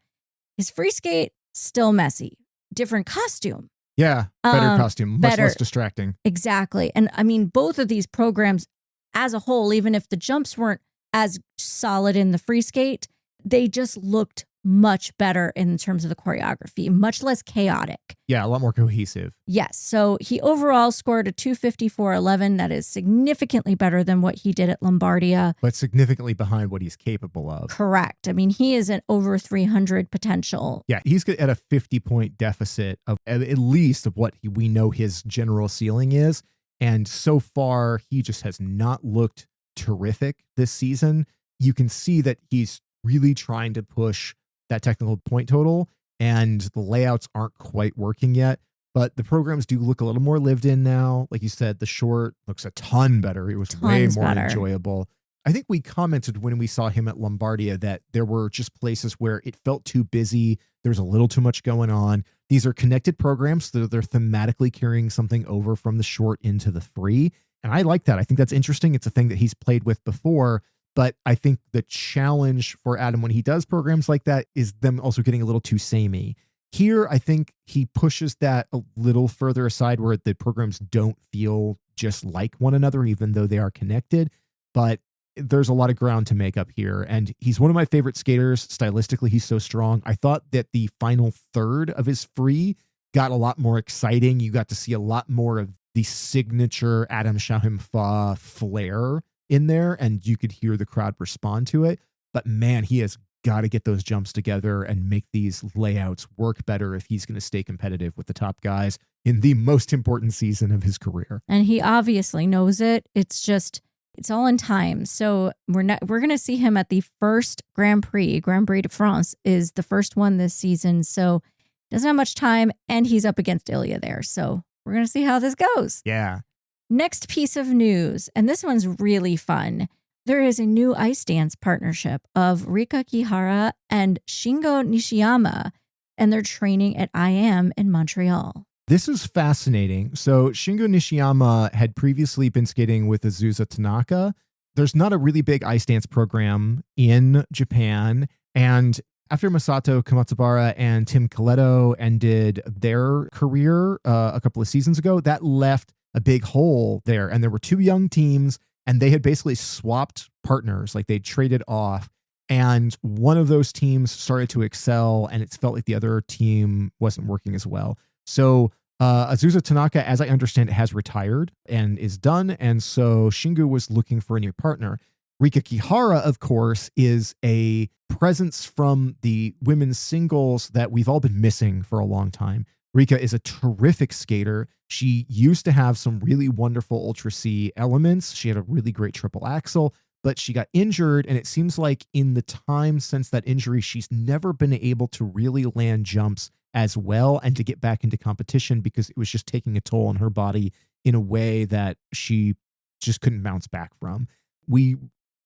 His free skate, still messy. Different costume. Yeah, better costume. Much less distracting. Exactly. And I mean, both of these programs as a whole, even if the jumps weren't as solid in the free skate, they just looked much better in terms of the choreography, much less chaotic. Yeah, a lot more cohesive. Yes. So he overall scored a 254.11. That is significantly better than what he did at Lombardia. But significantly behind what he's capable of. Correct. I mean, he is an over 300 potential. Yeah, he's at a 50-point deficit of at least of what we know his general ceiling is. And so far, he just has not looked terrific this season. You can see that he's really trying to push that technical point total, and the layouts aren't quite working yet, but the programs do look a little more lived in now. Like you said, the short looks a ton better. It was way more enjoyable. I think we commented when we saw him at Lombardia that there were just places where it felt too busy. There's a little too much going on. These are connected programs, so they're thematically carrying something over from the short into the free. And I like that. I think that's interesting. It's a thing that he's played with before. But I think the challenge for Adam when he does programs like that is them also getting a little too samey. Here, I think he pushes that a little further aside where the programs don't feel just like one another, even though they are connected. But there's a lot of ground to make up here. And he's one of my favorite skaters. Stylistically, he's so strong. I thought that the final third of his free got a lot more exciting. You got to see a lot more of the signature Adam Siao Him Fa flair in there, and you could hear the crowd respond to it. But man, he has got to get those jumps together and make these layouts work better if he's going to stay competitive with the top guys in the most important season of his career. And he obviously knows it. It's all in time. So we're going to see him at the first Grand Prix de France is the first one this season. So doesn't have much time, and he's up against Ilya there. So we're going to see how this goes. Yeah. Next piece of news, and this one's really fun. There is a new ice dance partnership of Rika Kihara and Shingo Nishiyama, and they're training at IM in Montreal. This is fascinating. So Shingo Nishiyama had previously been skating with Azusa Tanaka. There's not a really big ice dance program in Japan, and after Masato Kamatsubara and Tim Coletto ended their career a couple of seasons ago, that left a big hole there. And there were two young teams, and they had basically swapped partners, like they traded off. And one of those teams started to excel, and it felt like the other team wasn't working as well. So Azusa Tanaka, as I understand it, has retired and is done. And so Shingo was looking for a new partner. Rika Kihara, of course, is a presence from the women's singles that we've all been missing for a long time. Rika is a terrific skater. She used to have some really wonderful Ultra C elements. She had a really great triple axel, but she got injured. And it seems like in the time since that injury, she's never been able to really land jumps as well and to get back into competition because it was just taking a toll on her body in a way that she just couldn't bounce back from. We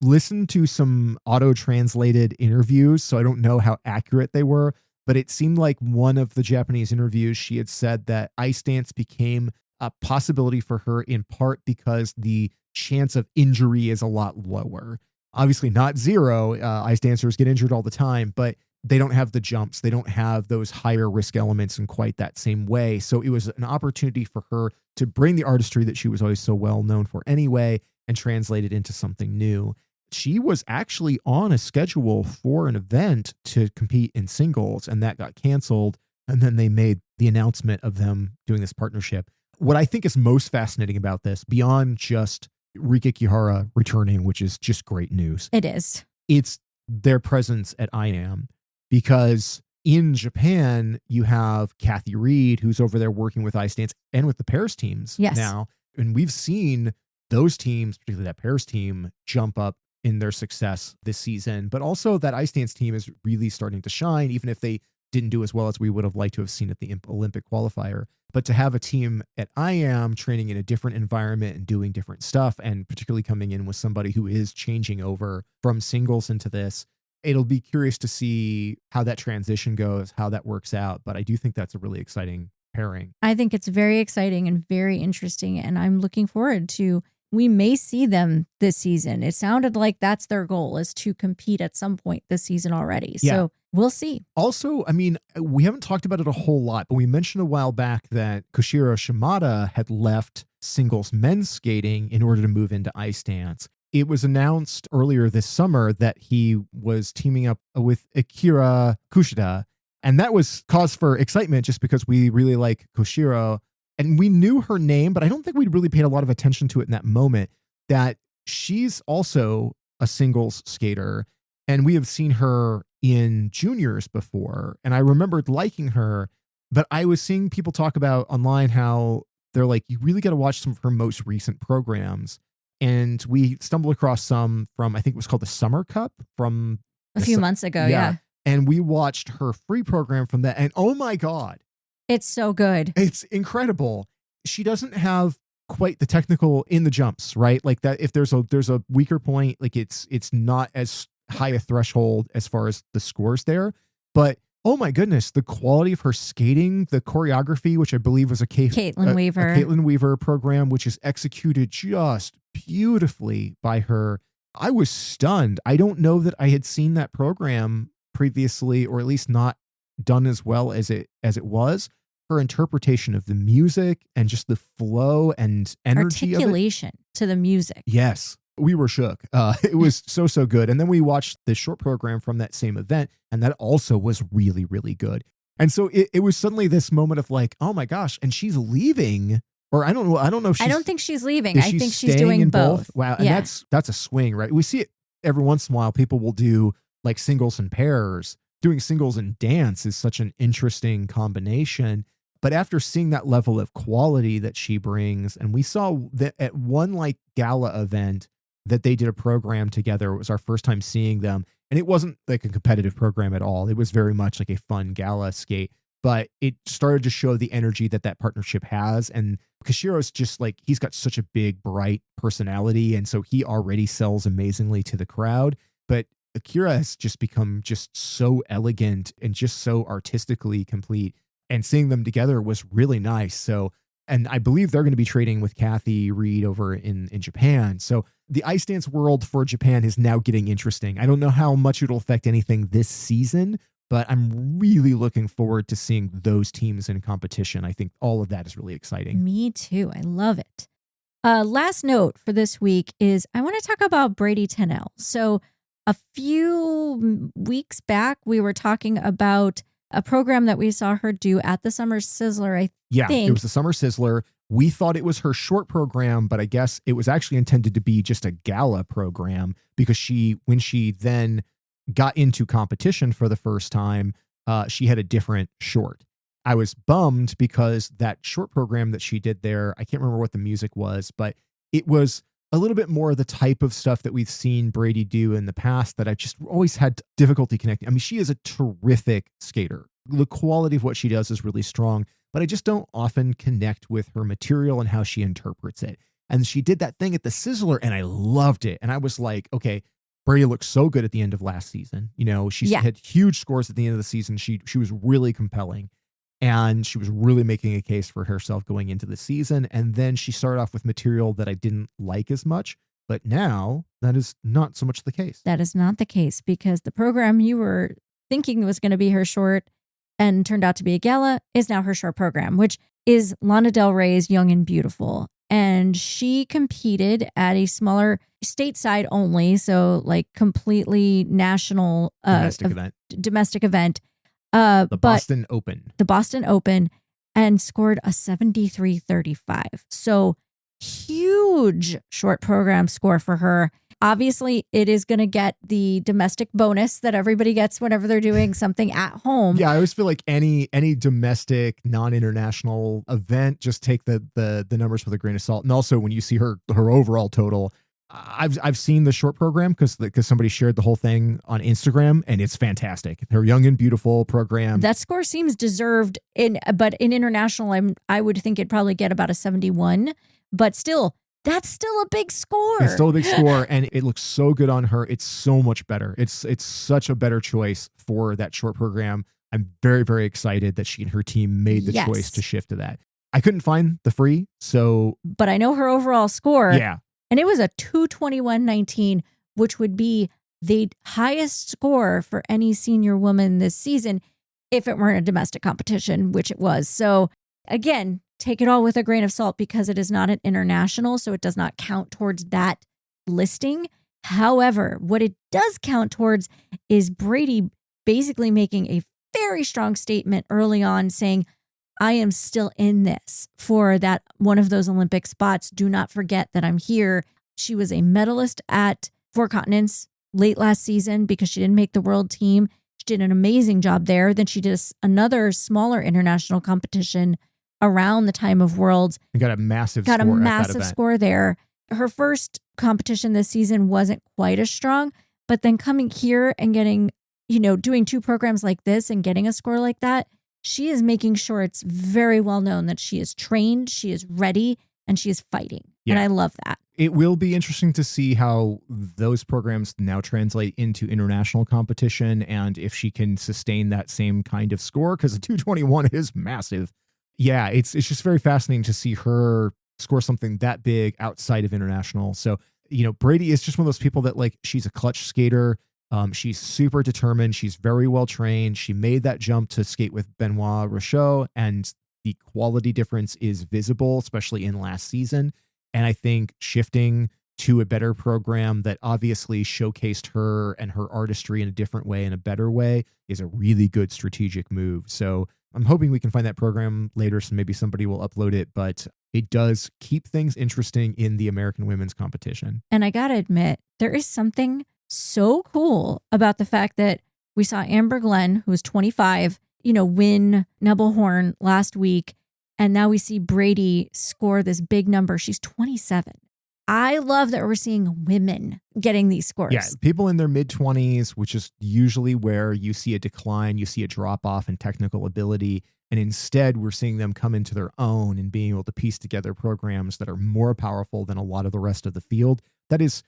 listened to some auto-translated interviews, so I don't know how accurate they were, but it seemed like one of the Japanese interviews, she had said that ice dance became a possibility for her in part because the chance of injury is a lot lower. Obviously not zero. Ice dancers get injured all the time, but they don't have the jumps. They don't have those higher risk elements in quite that same way. So it was an opportunity for her to bring the artistry that she was always so well known for anyway and translate it into something new. She was actually on a schedule for an event to compete in singles, and that got canceled. And then they made the announcement of them doing this partnership. What I think is most fascinating about this, beyond just Rika Kihara returning, which is just great news. It is. It's their presence at IAM, because in Japan, you have Kathy Reed, who's over there working with ice dance and with the pairs teams now. And we've seen those teams, particularly that pairs team, jump up in their success this season. But also that ice dance team is really starting to shine, even if they didn't do as well as we would have liked to have seen at the Olympic qualifier. But to have a team at IAM training in a different environment and doing different stuff, and particularly coming in with somebody who is changing over from singles into this, it'll be curious to see how that transition goes, how that works out. But I do think that's a really exciting pairing. I think it's very exciting and very interesting. And I'm looking forward to, we may see them this season. It sounded like that's their goal, is to compete at some point this season already. Yeah. So we'll see. Also, I mean, we haven't talked about it a whole lot, but we mentioned a while back that Koshiro Shimada had left singles men's skating in order to move into ice dance. It was announced earlier this summer that he was teaming up with Akira Kushida, and that was cause for excitement just because we really like Koshiro. And we knew her name, but I don't think we'd really paid a lot of attention to it in that moment, that she's also a singles skater. And we have seen her in juniors before. And I remembered liking her, but I was seeing people talk about online how they're like, you really got to watch some of her most recent programs. And we stumbled across some from, I think it was called the Summer Cup from a few months ago. Yeah. And we watched her free program from that. And oh my God. It's so good. It's incredible. She doesn't have quite the technical in the jumps, right? Like that, if there's a weaker point, like it's not as high a threshold as far as the scores there. But oh my goodness, the quality of her skating, the choreography, which I believe was a Caitlin Weaver program, which is executed just beautifully by her. I was stunned. I don't know that I had seen that program previously, or at least not done as well as it was. Her interpretation of the music and just the flow and energy, articulation to the music. Yes, we were shook. It was so good. And then we watched the short program from that same event, and that also was really, really good. And so it was suddenly this moment of like, oh my gosh, and she's leaving. Or I don't know. I don't think she's leaving. I think she's doing both. Wow. And that's a swing, right? We see it every once in a while. People will do like singles and pairs. Doing singles and dance is such an interesting combination. But after seeing that level of quality that she brings, and we saw that at one like gala event that they did a program together. It was our first time seeing them. And it wasn't like a competitive program at all. It was very much like a fun gala skate. But it started to show the energy that partnership has. And Koshiro's just like, he's got such a big, bright personality. And so he already sells amazingly to the crowd. But Akira has just become just so elegant and just so artistically complete. And seeing them together was really nice. So, and I believe they're going to be trading with Kathy Reed over in Japan. So the ice dance world for Japan is now getting interesting. I don't know how much it'll affect anything this season, but I'm really looking forward to seeing those teams in competition. I think all of that is really exciting. Me too. I love it. Last note for this week is I want to talk about Bradie Tennell. So a few weeks back, we were talking about a program that we saw her do at the Summer Sizzler, Yeah, it was the Summer Sizzler. We thought it was her short program, but I guess it was actually intended to be just a gala program because when she then got into competition for the first time, she had a different short. I was bummed because that short program that she did there, I can't remember what the music was, but it was a little bit more of the type of stuff that we've seen Bradie do in the past that I've just always had difficulty connecting. I mean, she is a terrific skater. The quality of what she does is really strong, but I just don't often connect with her material and how she interprets it. And she did that thing at the Sizzler and I loved it. And I was like, okay, Bradie looked so good at the end of last season. You know, she had huge scores at the end of the season. She was really compelling. And she was really making a case for herself going into the season. And then she started off with material that I didn't like as much. But now that is not so much the case. That is not the case because the program you were thinking was going to be her short and turned out to be a gala is now her short program, which is Lana Del Rey's Young and Beautiful. And she competed at a smaller stateside only. So like completely national domestic event. The Boston Open, and scored a 73.35. So huge short program score for her. Obviously, it is going to get the domestic bonus that everybody gets whenever they're doing something at home. Yeah, I always feel like any domestic, non-international event, just take the numbers with a grain of salt. And also, when you see her overall total, I've seen the short program because somebody shared the whole thing on Instagram, and it's fantastic. Her Young and Beautiful program. That score seems deserved, but in international, I would think it'd probably get about a 71. But still, that's still a big score. It's still a big score, and it looks so good on her. It's so much better. It's such a better choice for that short program. I'm very, very excited that she and her team made the choice to shift to that. I couldn't find the free, but I know her overall score. Yeah. And it was a 221.19, which would be the highest score for any senior woman this season if it weren't a domestic competition, which it was. So again, take it all with a grain of salt because it is not an international, so it does not count towards that listing. However, what it does count towards is Bradie basically making a very strong statement early on saying, I am still in this for that one of those Olympic spots. Do not forget that I'm here. She was a medalist at Four Continents late last season because she didn't make the world team. She did an amazing job there. Then she did another smaller international competition around the time of Worlds. And got a massive score there. Her first competition this season wasn't quite as strong, but then coming here and getting, doing two programs like this and getting a score like that, she is making sure it's very well known that she is trained, she is ready, and she is fighting. Yeah. And I love that. It will be interesting to see how those programs now translate into international competition and if she can sustain that same kind of score, because the 221 is massive. Yeah, it's just very fascinating to see her score something that big outside of international. So, Bradie is just one of those people that she's a clutch skater. She's super determined. She's very well trained. She made that jump to skate with Benoit Rochot, and the quality difference is visible, especially in last season. And I think shifting to a better program that obviously showcased her and her artistry in a different way, in a better way, is a really good strategic move. So I'm hoping we can find that program later, so maybe somebody will upload it, but it does keep things interesting in the American women's competition. And I got to admit, there is something so cool about the fact that we saw Amber Glenn, who was 25, win Nebelhorn last week. And now we see Bradie score this big number. She's 27. I love that we're seeing women getting these scores. Yeah, people in their mid-20s, which is usually where you see a decline, you see a drop-off in technical ability. And instead, we're seeing them come into their own and being able to piece together programs that are more powerful than a lot of the rest of the field. That is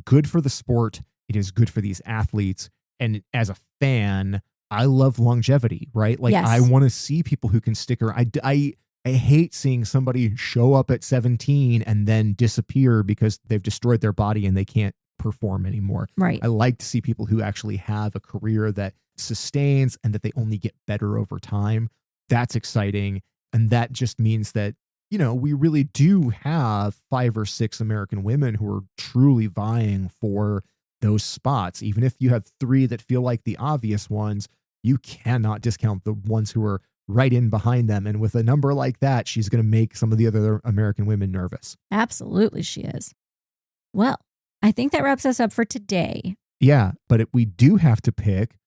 good for the sport. It is good for these athletes. And as a fan, I love longevity, right? Yes. I want to see people who can stick around. I hate seeing somebody show up at 17 and then disappear because they've destroyed their body and they can't perform anymore. Right. I like to see people who actually have a career that sustains and that they only get better over time. That's exciting. And that just means that, we really do have 5 or 6 American women who are truly vying for those spots. Even if you have 3 that feel like the obvious ones, you cannot discount the ones who are right in behind them. And with a number like that, she's going to make some of the other American women nervous. Absolutely, she is. Well, I think that wraps us up for today. Yeah, but we do have to pick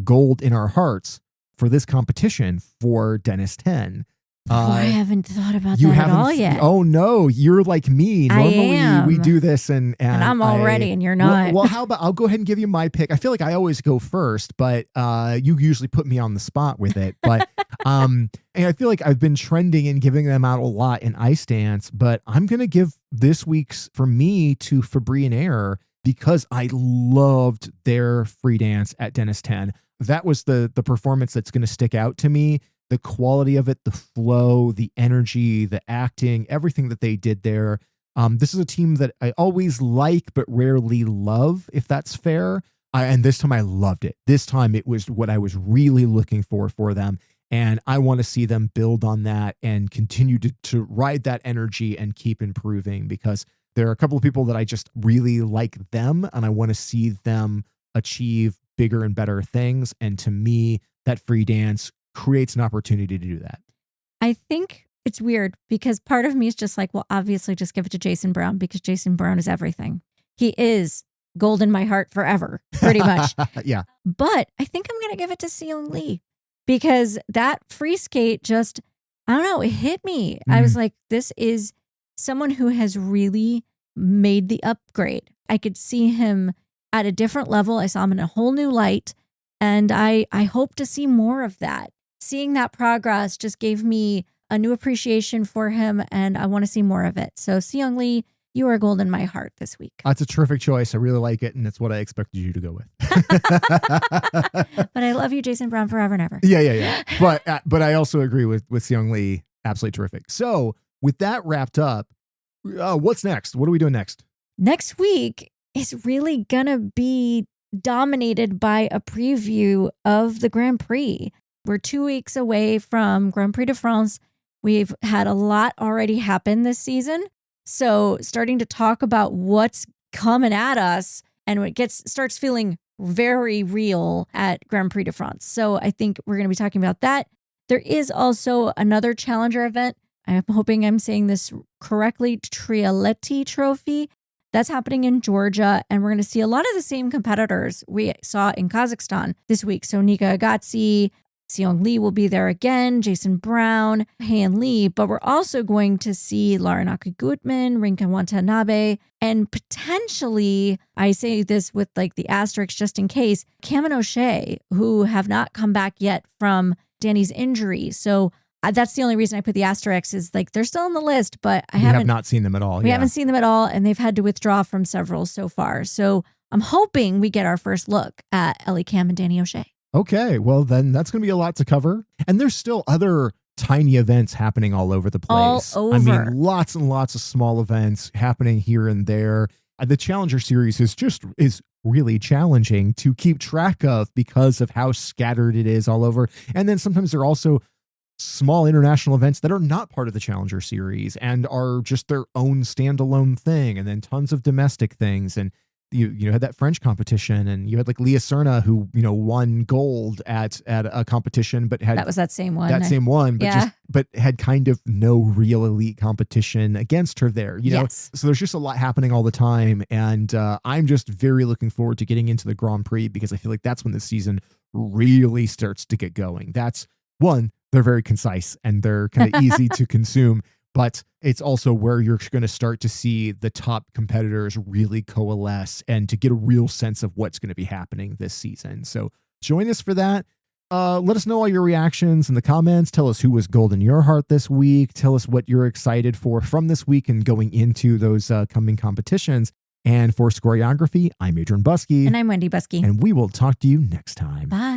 gold in our hearts for this competition for Denis Ten. I haven't thought about that at all yet. Oh, no, you're like me. Normally we do this and I'm all ready and you're not. Well, how about I'll go ahead and give you my pick. I feel like I always go first, but you usually put me on the spot with it. But and I feel like I've been trending and giving them out a lot in ice dance, but I'm going to give this week's for me to Fabbri and Ayer because I loved their free dance at Denis Ten. That was the performance that's going to stick out to me. The quality of it, the flow, the energy, the acting, everything that they did there. This is a team that I always like, but rarely love, if that's fair. And this time I loved it. This time it was what I was really looking for them. And I want to see them build on that and continue to ride that energy and keep improving because there are a couple of people that I just really like them and I want to see them achieve bigger and better things. And to me, that free dance creates an opportunity to do that. I think it's weird because part of me is just like, well, obviously just give it to Jason Brown because Jason Brown is everything. He is gold in my heart forever, pretty much. Yeah. But I think I'm going to give it to Siyeong Lee because that free skate just, I don't know, it hit me. I was like, this is someone who has really made the upgrade. I could see him at a different level. I saw him in a whole new light. And I hope to see more of that. Seeing that progress just gave me a new appreciation for him, and I want to see more of it. So Siyeong Lee, you are gold in my heart this week. That's a terrific choice. I really like it, and it's what I expected you to go with. But I love you, Jason Brown, forever and ever. Yeah. But I also agree with Siyeong Lee. Absolutely terrific. So with that wrapped up, what's next? What are we doing next? Next week is really going to be dominated by a preview of the Grand Prix. We're 2 weeks away from Grand Prix de France. We've had a lot already happen this season. So starting to talk about what's coming at us and it starts feeling very real at Grand Prix de France. So I think we're going to be talking about that. There is also another challenger event. I'm hoping I'm saying this correctly, Trialetti Trophy. That's happening in Georgia, and we're going to see a lot of the same competitors we saw in Kazakhstan this week. So Nika Egadze, Siyeong Lee will be there again, Jason Brown, Haein Lee, but we're also going to see Larinaku Gutman, Rinka Watanabe, and potentially, I say this with like the asterisk just in case, Cam and O'Shea, who have not come back yet from Danny's injury. So that's the only reason I put the asterisk is like they're still on the list, but I have not seen them at all. We haven't seen them at all, and they've had to withdraw from several so far. So I'm hoping we get our first look at Ellie Cam and Danny O'Shea. Okay, well then that's going to be a lot to cover. And there's still other tiny events happening all over the place. All over. I mean, lots and lots of small events happening here and there. The Challenger Series is really challenging to keep track of because of how scattered it is all over. And then sometimes there are also small international events that are not part of the Challenger Series and are just their own standalone thing. And then tons of domestic things. And you had that French competition, and you had like Leah Serna who won gold at a competition, but had that same one, but had kind of no real elite competition against her there. Yes. So there's just a lot happening all the time, and I'm just very looking forward to getting into the Grand Prix because I feel like that's when the season really starts to get going. That's one, they're very concise and they're kind of easy to consume. But it's also where you're going to start to see the top competitors really coalesce and to get a real sense of what's going to be happening this season. So join us for that. Let us know all your reactions in the comments. Tell us who was gold in your heart this week. Tell us what you're excited for from this week and going into those coming competitions. And for Choreography, I'm Adrian Buskey. And I'm Wendy Buskey. And we will talk to you next time. Bye.